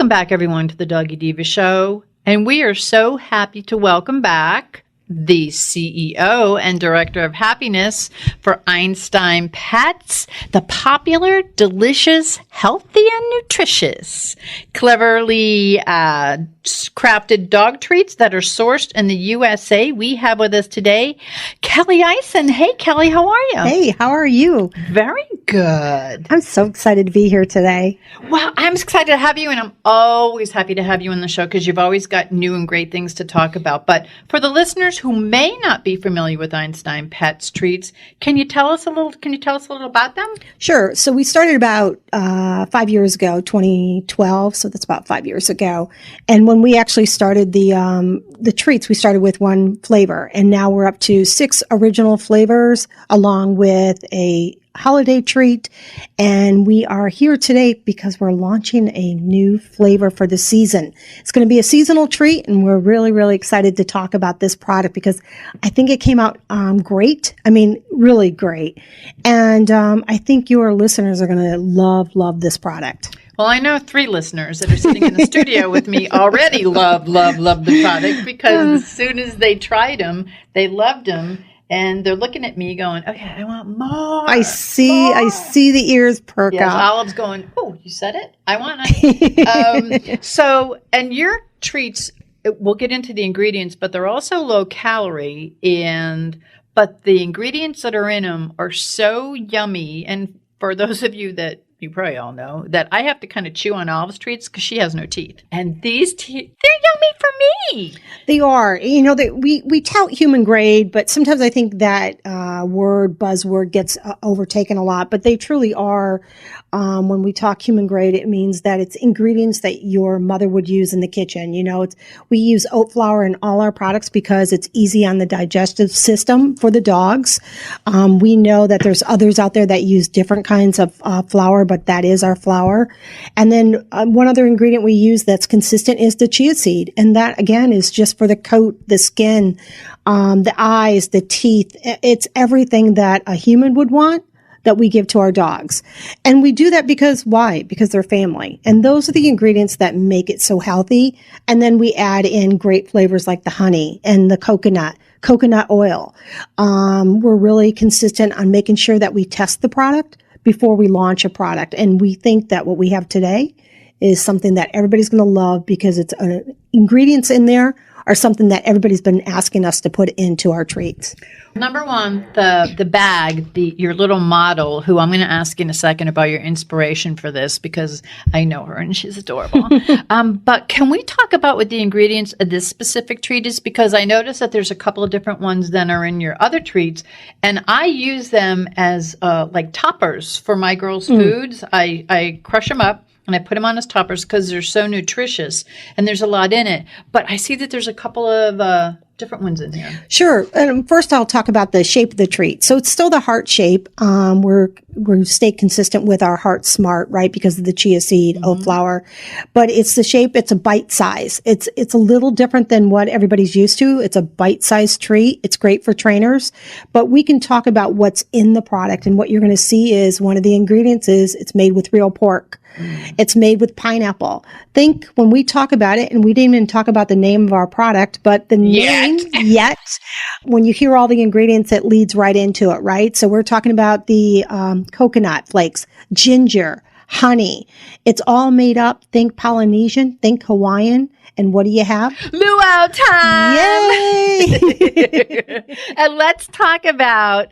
Welcome back, everyone, to the Doggy Diva Show. And we are so happy to welcome back the CEO and Director of Happiness for Einstein Pets, the popular, delicious, healthy, and nutritious, cleverly crafted dog treats that are sourced in the USA. We have with us today Kelly Ison. Hey, Kelly, how are you? Hey, how are you? Very good. I'm so excited to be here today. Well, I'm excited to have you, and I'm always happy to have you on the show because you've always got new and great things to talk about. But for the listeners who may not be familiar with Einstein Pets treats, can you tell us a little about them? Sure. So we started about 5 years ago, 2012. So that's about 5 years ago. And when we actually started the treats, we started with one flavor, and now we're up to 6 original flavors along with a holiday treat. And we are here today because we're launching a new flavor for the season. It's going to be a seasonal treat, and we're really, really excited to talk about this product because I think it came out great. I mean, really great. And I think your listeners are going to love this product. Well, I know 3 listeners that are sitting in the studio with me already love the product because as soon as they tried them, they loved them. And they're looking at me going, okay, I want more. I see the ears perk up. Olive's going, oh, you said it? I want it. And your treats, we'll get into the ingredients, but they're also low calorie. But the ingredients that are in them are so yummy. And for those of you that you probably all know that I have to kind of chew on Olive's treats because she has no teeth. And these teeth, they're yummy for me. They are. You know, we tout human grade, but sometimes I think that buzzword gets overtaken a lot. But they truly are. When we talk human grade, it means that it's ingredients that your mother would use in the kitchen. You know, we use oat flour in all our products because it's easy on the digestive system for the dogs. We know that there's others out there that use different kinds of flour, but that is our flour. And then one other ingredient we use that's consistent is the chia seed. And that, again, is just for the coat, the skin, the eyes, the teeth. It's everything that a human would want that we give to our dogs. And we do that because why? Because they're family. And those are the ingredients that make it so healthy. And then we add in great flavors like the honey and the coconut oil. We're really consistent on making sure that we test the product before we launch a product. And we think that what we have today is something that everybody's going to love because it's ingredients in there are something that everybody's been asking us to put into our treats. Number one, the bag, your little model, who I'm going to ask in a second about your inspiration for this because I know her and she's adorable. But can we talk about what the ingredients of this specific treat is? Because I noticed that there's a couple of different ones than are in your other treats, and I use them as like toppers for my girls' foods. I crush them up and I put them on as toppers because they're so nutritious and there's a lot in it. But I see that there's a couple of different ones in here. Sure. And first I'll talk about the shape of the treat. So it's still the heart shape. We stay consistent with our Heart Smart, right? Because of the chia seed, oat flour. But it's the shape, it's a bite size. It's a little different than what everybody's used to. It's a bite-sized treat. It's great for trainers. But we can talk about what's in the product. And what you're going to see is one of the ingredients is it's made with real pork. It's made with pineapple. Think when we talk about it, and we didn't even talk about the name of our product, but the name yet, when you hear all the ingredients, it leads right into it, right? So we're talking about the coconut flakes, ginger, honey. It's all made up. Think Polynesian, think Hawaiian. And what do you have? Luau time! Yay! And let's talk about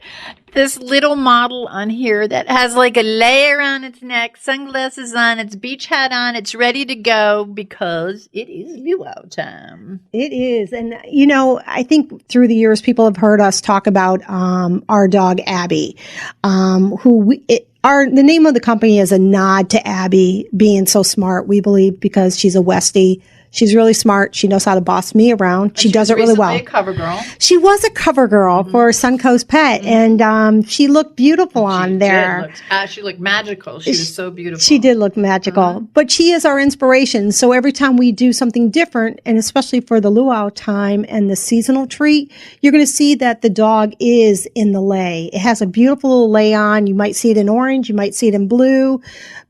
this little model on here that has like a layer on its neck, sunglasses on, its beach hat on, it's ready to go because it is luau time. It is. And, you know, I think through the years, people have heard us talk about our dog, Abby, the name of the company is a nod to Abby being so smart, we believe, because she's a Westie. She's really smart. She knows how to boss me around. She does it really well. A cover girl. She was a cover girl for Suncoast Pet, and she looked beautiful on there. She looked magical. She was so beautiful. She did look magical, but she is our inspiration. So every time we do something different, and especially for the luau time and the seasonal treat, you're going to see that the dog is in the lei. It has a beautiful little lei on. You might see it in orange. You might see it in blue,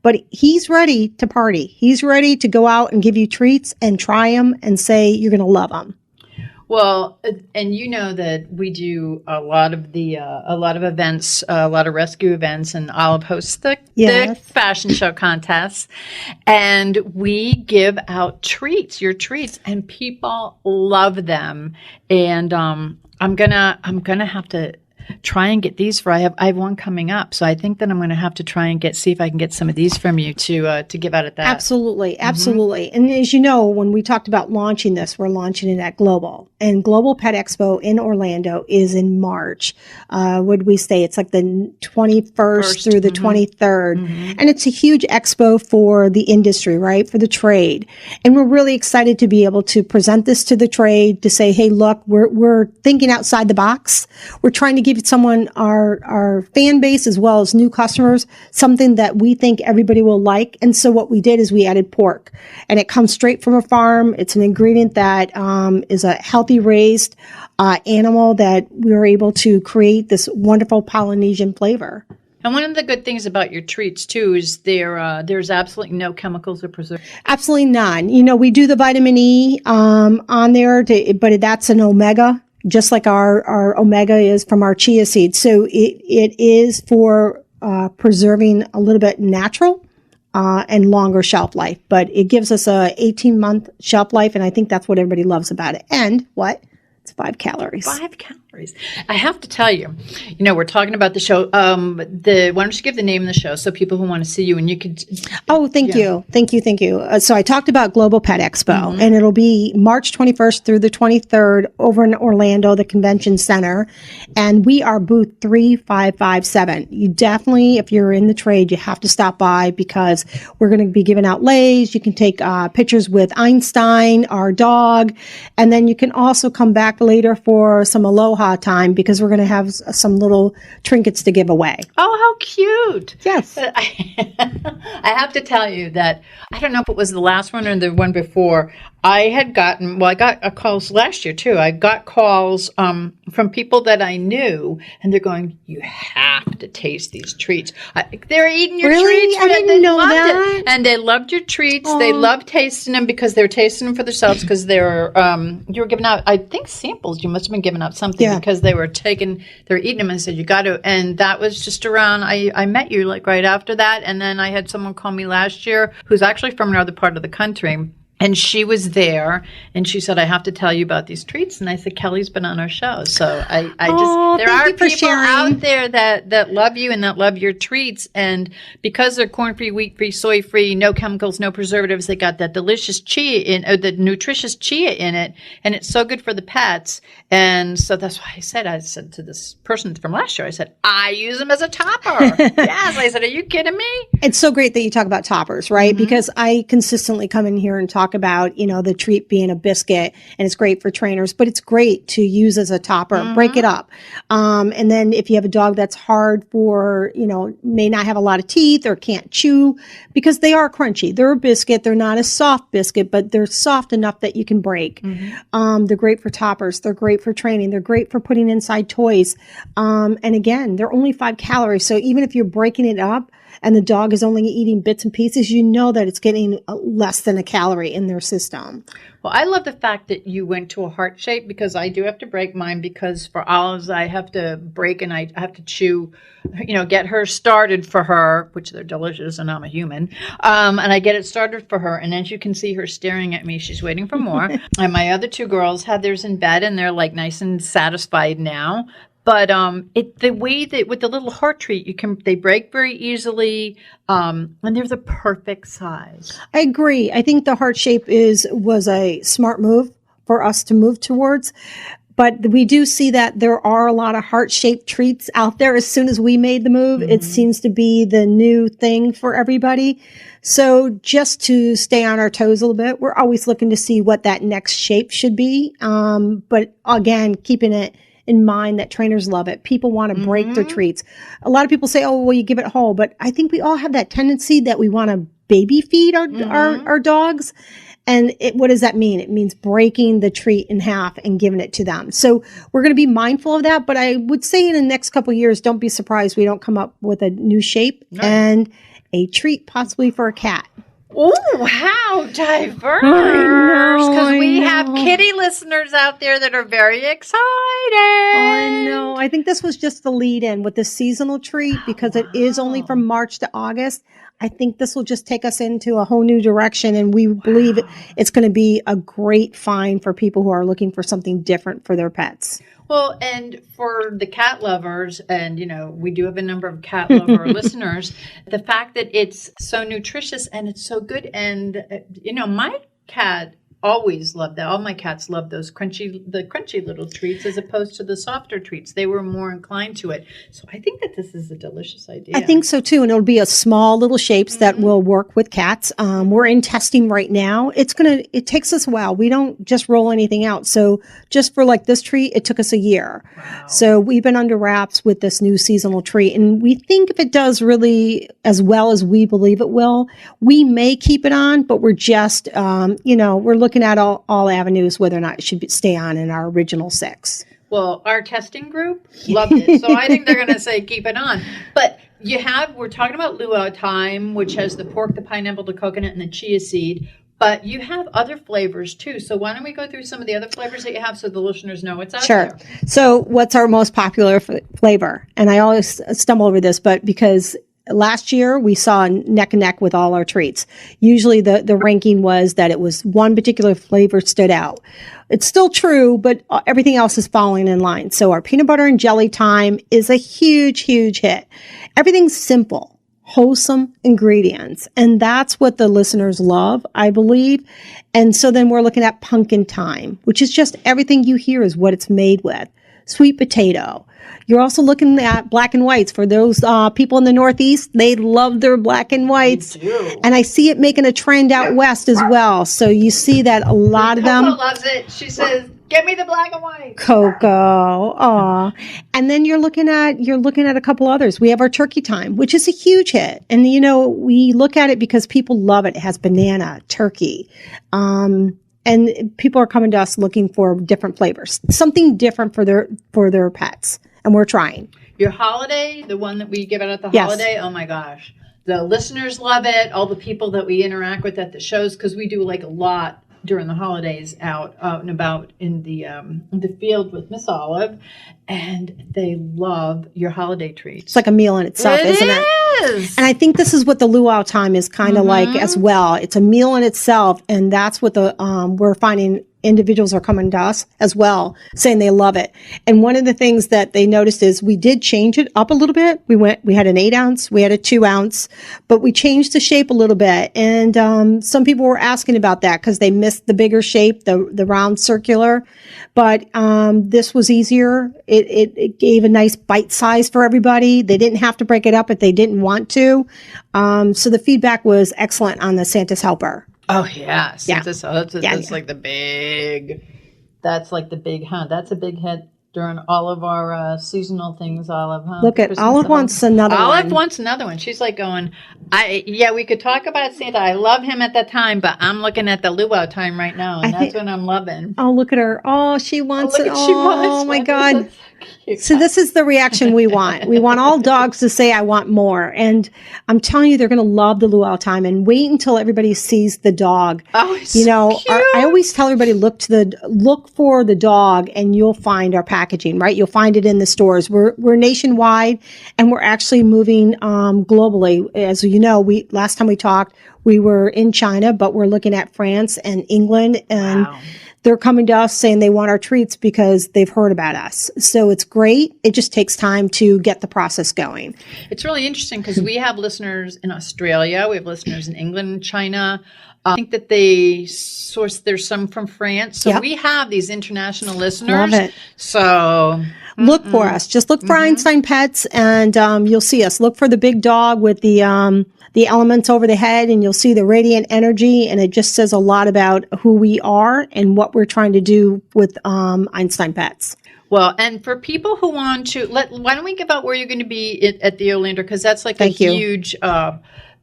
but he's ready to party. He's ready to go out and give you treats and try them and say you're going to love them. Well, and you know that we do a lot of events, a lot of rescue events, and Olive hosts the fashion show contests, and we give out your treats, and people love them. And I'm gonna have to try and get these I have one coming up, so I think that I'm going to have to see if I can get some of these from you to give out at that. Absolutely. And as you know, when we talked about launching this, we're launching it at Global, and Global Pet Expo in Orlando is in March. Would we say it's like the 21st through the 23rd, and it's a huge expo for the industry, right? For the trade, and we're really excited to be able to present this to the trade to say, hey, look, we're thinking outside the box. We're trying to give someone, our fan base as well as new customers, something that we think everybody will like. And so what we did is we added pork, and it comes straight from a farm. It's an ingredient that is a healthy raised animal that we were able to create this wonderful Polynesian flavor. And one of the good things about your treats, too, is there's absolutely no chemicals or preservatives. Absolutely none. You know, we do the vitamin E on there, but that's an omega, just like our omega is from our chia seeds. So it is for preserving a little bit natural and longer shelf life. But it gives us a 18-month shelf life, and I think that's what everybody loves about it. And what? It's 5 calories. 5 calories. I have to tell you, we're talking about the show. Why don't you give the name of the show so people who want to see you and you could. Oh, thank you. So I talked about Global Pet Expo, and it'll be March 21st through the 23rd over in Orlando, the Convention Center, and we are booth 3557. You definitely, if you're in the trade, you have to stop by because we're going to be giving out leis. You can take pictures with Einstein, our dog, and then you can also come back later for some aloha time because we're going to have some little trinkets to give away. Oh, how cute. Yes. I have to tell you that I don't know if it was the last one or the one before. I got calls last year too. I got calls from people that I knew, and they're going, you have to taste these treats. They're eating your treats. I didn't know that. And they loved your treats. Aww. They loved tasting them because they were tasting them for themselves because you were giving out, I think, samples. You must have been giving out something because they were eating them and said, you got to. And that was just around, I met you like right after that. And then I had someone call me last year who's actually from another part of the country. And she was there, and she said, I have to tell you about these treats. And I said, Kelly's been on our show. So there are people out there that love you and that love your treats. And because they're corn-free, wheat-free, soy-free, no chemicals, no preservatives, they got that delicious the nutritious chia in it. And it's so good for the pets. And so that's why I said to this person from last year, I said, I use them as a topper. Yes. I said, are you kidding me? It's so great that you talk about toppers, right? Because I consistently come in here and talk about, the treat being a biscuit, and it's great for trainers, but it's great to use as a topper. Break it up. And then if you have a dog that's hard for, may not have a lot of teeth or can't chew, because they are crunchy. They're a biscuit. They're not a soft biscuit, but they're soft enough that you can break. They're great for toppers. They're great for training. They're great for putting inside toys. And again, they're only 5 calories. So even if you're breaking it up, and the dog is only eating bits and pieces, you know that it's getting less than a calorie in their system. Well, I love the fact that you went to a heart shape because I do have to break mine because for Olives, I have to break and I have to chew, get her started for her, which they're delicious and I'm a human. And I get it started for her. And as you can see her staring at me, she's waiting for more. And my other 2 girls had theirs in bed and they're like nice and satisfied now. But the way that with the little heart treat, they break very easily, and they're the perfect size. I agree. I think the heart shape was a smart move for us to move towards. But we do see that there are a lot of heart-shaped treats out there. As soon as we made the move, it seems to be the new thing for everybody. So just to stay on our toes a little bit, we're always looking to see what that next shape should be. But again, keeping it in mind that trainers love it. People want to break their treats. A lot of people say, oh, well, you give it whole. But I think we all have that tendency that we want to baby feed our dogs. And what does that mean? It means breaking the treat in half and giving it to them. So we're going to be mindful of that. But I would say in the next couple of years, don't be surprised we don't come up with a new shape and a treat possibly for a cat. Oh, how diverse. Because we have kitty listeners out there that are very excited. I know. I think this was just the lead in with the seasonal treat because it is only from March to August. I think this will just take us into a whole new direction, and we believe it's going to be a great find for people who are looking for something different for their pets. Well, and for the cat lovers, and, we do have a number of cat lover listeners, the fact that it's so nutritious and it's so good. And, my cat always loved that. All my cats love those crunchy little treats as opposed to the softer treats. They were more inclined to it. So I think that this is a delicious idea. I think so too. And it'll be a small little shapes that will work with cats. We're in testing right now. It takes us a while. We don't just roll anything out. So just for like this treat, it took us a year. Wow. So we've been under wraps with this new seasonal treat. And we think if it does really as well as we believe it will, we may keep it on, but we're just, we're looking at all avenues whether or not it should stay on in our original 6. Well, our testing group loved it, so I think they're going to say keep it on. But we're talking about luau time, which has the pork, the pineapple, the coconut, and the chia seed. But you have other flavors too. So why don't we go through some of the other flavors that you have so the listeners know what's out there? Sure. So what's our most popular flavor? And I always stumble over this, but because last year, we saw neck and neck with all our treats. Usually the ranking was that it was one particular flavor stood out. It's still true, but everything else is falling in line. So our peanut butter and jelly time is a huge, huge hit. Everything's simple, wholesome ingredients. And that's what the listeners love, I believe. And so then we're looking at pumpkin time, which is just everything you hear is what it's made with. Sweet potato. You're also looking at black and whites. For those people in the Northeast, they love their black and whites. And I see it making a trend out west as well. So you see that a lot of them. Coco loves it. She says, "Get me the black and white." Coco, aw. And then you're looking at a couple others. We have our turkey time, which is a huge hit. And we look at it because people love it. It has banana, turkey. And people are coming to us looking for different flavors, something different for their pets. And we're trying. Your holiday, the one that we give out at the holiday, oh my gosh. The listeners love it. All the people that we interact with at the shows, because we do like a lot during the holidays out and about in the field with Miss Olive. And they love your holiday treats. It's like a meal in itself, isn't it? It is. And I think this is what the luau time is kind of like as well. It's a meal in itself. And that's what we're finding individuals are coming to us as well, saying they love it. And one of the things that they noticed is we did change it up a little bit. We had an 8 ounce, we had a 2 ounce, but we changed the shape a little bit. And some people were asking about that because they missed the bigger shape, the round circular. But this was easier. It gave a nice bite size for everybody. They didn't have to break it up if they didn't want to. So the feedback was excellent on the Santa's Helper. Oh yeah, that's like the big. That's like the big hunt. That's a big hit during all of our seasonal things. Olive, huh? Look at Christmas Olive wants another one. Olive wants another one. She's like going, we could talk about Santa. I love him at that time, but I'm looking at the luau time right now, and that's what I'm loving. Oh, look at her! Oh, she wants it. She wants oh my one. God! So this is the reaction we want. We want all dogs to say, "I want more." And I'm telling you, they're going to love the luau time. And wait until everybody sees the dog. Oh, it's so cute. I always tell everybody, look for the dog, and you'll find our packaging. Right, you'll find it in the stores. We're nationwide, and we're actually moving globally. As you know, last time we talked, we were in China, but we're looking at France and England and. Wow. they're coming to us saying they want our treats because they've heard about us. So it's great. It just takes time to get the process going. It's really interesting because we have listeners in Australia. We have listeners in England, China. I think that they source, there's some from France. So we have these international listeners. Love it. So look for us. Just look for Einstein Pets and you'll see us. Look for the big dog with the elements over the head, and you'll see the radiant energy, and it just says a lot about who we are and what we're trying to do with Einstein Pets. Well, and for people who want to, why don't we give out where you're going to be at the Oleander, because that's like huge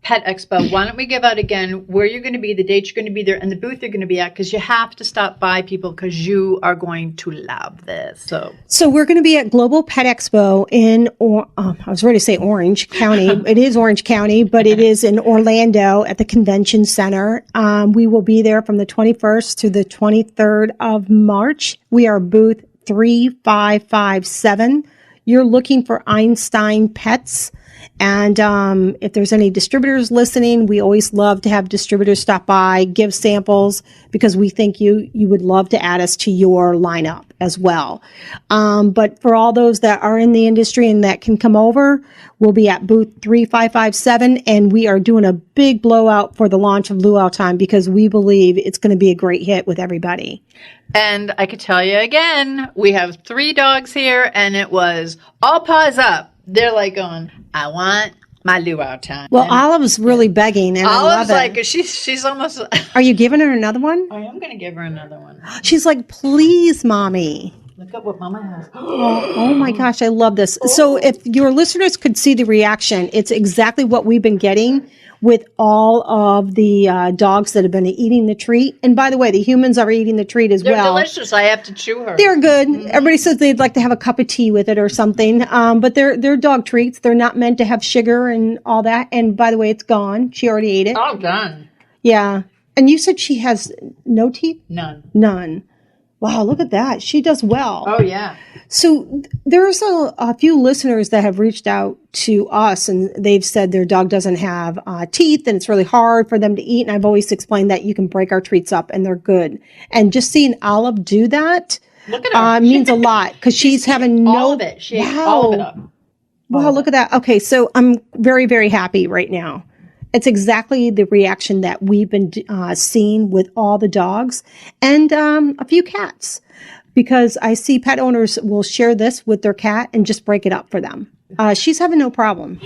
pet expo. Why don't we give out again where you're going to be, the date you're going to be there, and the booth you're going to be at, because you have to stop by, people, because you are going to love this. So we're going to be at Global Pet Expo in, I was ready to say Orange County. It is Orange County, but it is in Orlando at the Convention Center. We will be there from the 21st to the 23rd of March. We are booth 3557. You're looking for Einstein Pets. And if there's any distributors listening, we always love to have distributors stop by, give samples, because we think you would love to add us to your lineup as well. But for all those that are in the industry and that can come over, we'll be at booth 3557, and we are doing a big blowout for the launch of Luau Time because we believe it's going to be a great hit with everybody. And I could tell you again, we have 3 dogs here, and it was all paws up. They're like going, I want my luau time. Well, Olive's really begging, and Olive's I love it. like, she's almost. Are you giving her another one? I am going to give her another one. She's like, please, Mommy. Look at what Mama has. Oh my gosh, I love this. So if your listeners could see the reaction, it's exactly what we've been getting with all of the dogs that have been eating the treat. And by the way, the humans are eating the treat as They're well. They're delicious. I have to chew her. They're good. Everybody says they'd like to have a cup of tea with it or something. But they're dog treats. They're not meant to have sugar and all that. And by the way, it's gone. She already ate it. All done. Yeah. And you said she has no teeth? None. Wow, look at that. She does well. Oh, yeah. So there's a few listeners that have reached out to us, and they've said their dog doesn't have teeth, and it's really hard for them to eat. And I've always explained that you can break our treats up, and they're good. And just seeing Olive do that look at her. Means a lot, because she's having all of it. She ate all of it up. Wow, look at that. Okay, so I'm very, very happy right now. It's exactly the reaction that we've been seeing with all the dogs and a few cats, because I see pet owners will share this with their cat and just break it up for them. She's having no problem.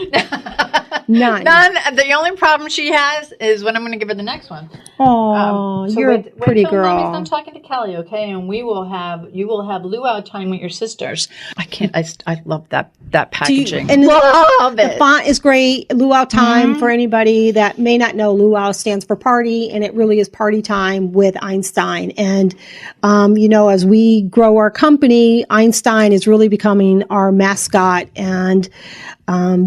None. The only problem she has is when I'm going to give her the next one. Oh, you're a pretty girl. I'm talking to Kelly, okay? And you will have luau time with your sisters. I love that packaging. Love it. The font is great. Luau Time, for anybody that may not know, luau stands for party, and it really is party time with Einstein. And, as we grow our company, Einstein is really becoming our mascot, and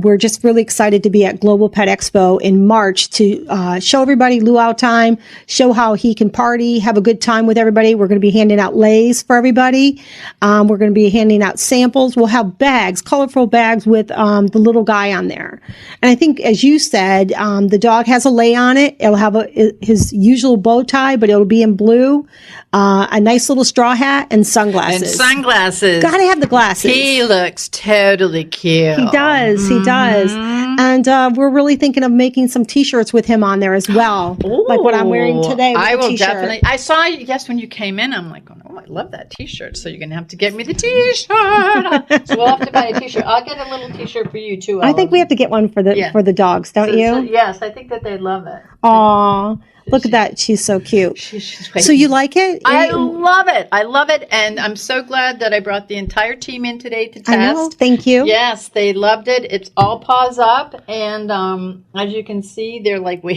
we're just really excited to be at Global Pet Expo in March to show everybody Luau Time, show how he can party, have a good time with everybody. We're going to be handing out leis for everybody. We're going to be handing out samples. We'll have bags, colorful bags with the little guy on there. And I think, as you said, the dog has a lei on it. It'll have his usual bow tie, but it'll be in blue, a nice little straw hat, and sunglasses. Gotta have the glasses. He looks totally cute. He does. He does. And we're really thinking of making some t-shirts with him on there as well. Like what I'm wearing today with I will t-shirt. definitely. I saw when you came in, I'm like, oh, I love that t-shirt. So you're going to have to get me the t-shirt. So we'll have to buy a t-shirt. I'll get a little t-shirt for you too. I think we have to get one for the dogs, don't you? Yes, I think that they'd love it. Aw. Look at that. She's so cute. So you like it? I love it. I love it. And I'm so glad that I brought the entire team in today to test. I know. Thank you. Yes, they loved it. It's all paws up. And as you can see, they're like, oh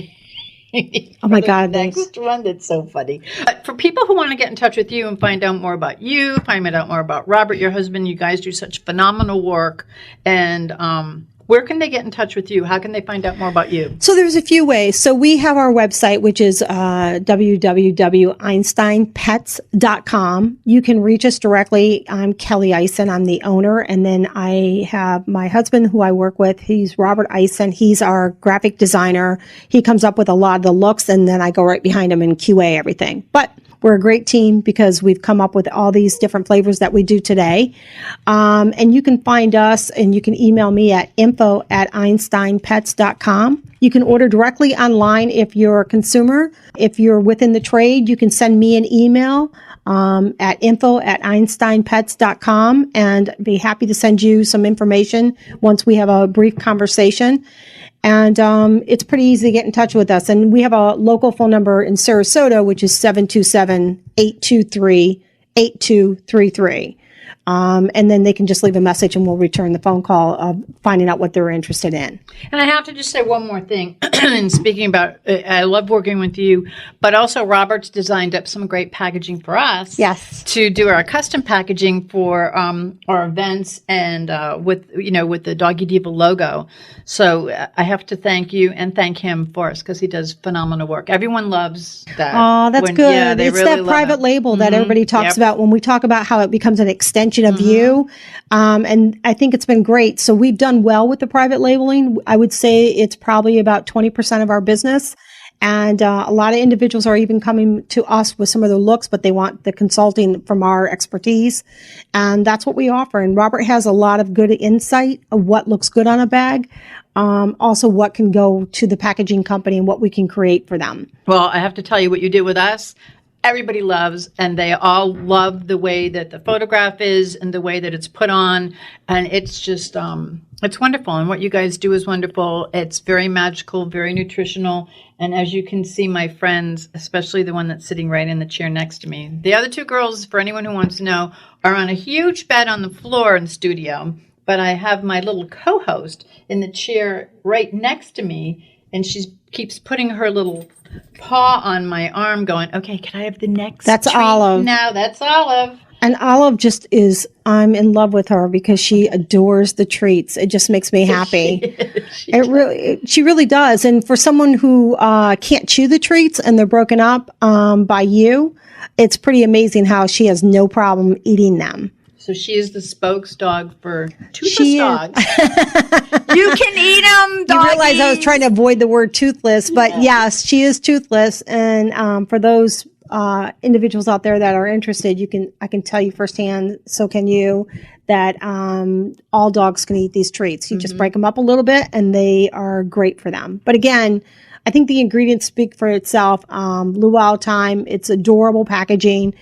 my God. Next one. That's so funny. But for people who want to get in touch with you and find out more about you, find out more about Robert, your husband, you guys do such phenomenal work. And where can they get in touch with you? How can they find out more about you? So there's a few ways. So we have our website, which is www.einsteinpets.com. You can reach us directly. I'm Kelly Ison. I'm the owner. And then I have my husband who I work with. He's Robert Ison. He's our graphic designer. He comes up with a lot of the looks, and then I go right behind him and QA everything. But We're a great team because we've come up with all these different flavors that we do today. And you can find us and you can email me at info@einsteinpets.com. You can order directly online if you're a consumer. If you're within the trade, you can send me an email at info@einsteinpets.com, and be happy to send you some information once we have a brief conversation. And it's pretty easy to get in touch with us. And we have a local phone number in Sarasota, which is 727-823-8233. And then they can just leave a message and we'll return the phone call of finding out what they're interested in. And I have to just say one more thing. And speaking about, I love working with you, but also Robert's designed up some great packaging for us. Yes. To do our custom packaging for our events and with the Doggy Diva logo. So I have to thank you and thank him for us because he does phenomenal work. Everyone loves that. Oh, that's good. Yeah, they it's really that private label that everybody talks about when we talk about how it becomes an extension of you. And I think it's been great. So we've done well with the private labeling. I would say it's probably about 20% of our business. And a lot of individuals are even coming to us with some of their looks, but they want the consulting from our expertise. And that's what we offer. And Robert has a lot of good insight of what looks good on a bag. Also what can go to the packaging company and what we can create for them. Well, I have to tell you what you did with us. Everybody loves, and they all love the way that the photograph is and the way that it's put on. And it's just, it's wonderful. And what you guys do is wonderful. It's very magical, very nutritional. And as you can see, my friends, especially the one that's sitting right in the chair next to me, the other two girls, for anyone who wants to know, are on a huge bed on the floor in the studio. But I have my little co-host in the chair right next to me, and she keeps putting her little paw on my arm going, okay, can I have the next That's treat Olive. now? That's Olive. And Olive just is, I'm in love with her because she adores the treats. It just makes me happy. She really does. And for someone who can't chew the treats and they're broken up by you, it's pretty amazing how she has no problem eating them. So she is the spokes dog for toothless dogs. You can eat them, doggies. You realize I was trying to avoid the word toothless, but yes, she is toothless. And for those individuals out there that are interested, I can tell you firsthand, so can you, that all dogs can eat these treats. You just break them up a little bit and they are great for them. But again, I think the ingredients speak for itself. Luau time, it's adorable packaging,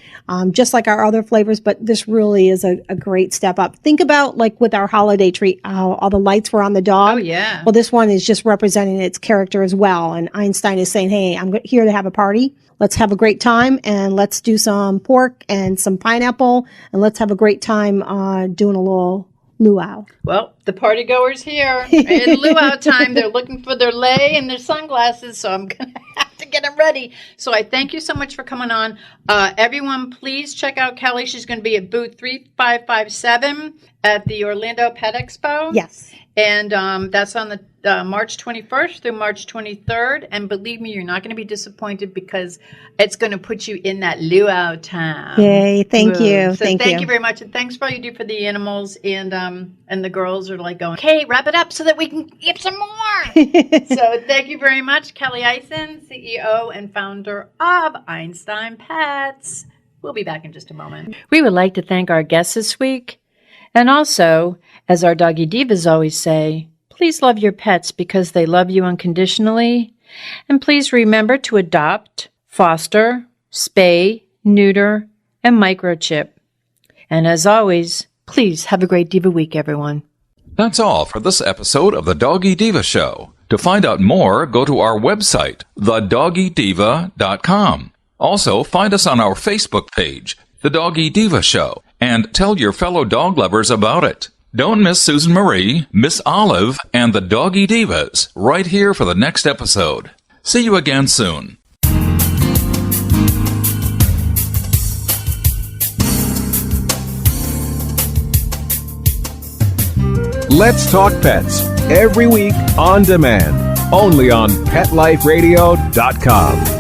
just like our other flavors, but this really is a great step up. Think about like with our holiday treat, how all the lights were on the dog. Oh, yeah. Well, this one is just representing its character as well. And Einstein is saying, hey, I'm here to have a party. Let's have a great time and let's do some pork and some pineapple and let's have a great time doing a little luau. Well, the party goers here in luau time, they're looking for their lei and their sunglasses, so I'm going to have to get them ready. So I thank you so much for coming on. Everyone, please check out Kelly. She's going to be at booth 3557 at the Orlando Pet Expo. Yes. And that's on the March 21st through March 23rd. And believe me, you're not going to be disappointed because it's going to put you in that luau time. Yay. Thank you. So thank you very much. And thanks for all you do for the animals. And the girls are like going, okay, wrap it up so that we can get some more. So thank you very much, Kelly Ison, CEO and founder of Einstein Pets. We'll be back in just a moment. We would like to thank our guests this week. And also, as our Doggy Divas always say, please love your pets because they love you unconditionally. And please remember to adopt, foster, spay, neuter, and microchip. And as always, please have a great Diva week, everyone. That's all for this episode of The Doggy Diva Show. To find out more, go to our website, thedoggydiva.com. Also, find us on our Facebook page, The Doggy Diva Show, and tell your fellow dog lovers about it. Don't miss Susan Marie, Miss Olive, and the Doggy Divas right here for the next episode. See you again soon. Let's Talk Pets, every week on demand, only on PetLifeRadio.com.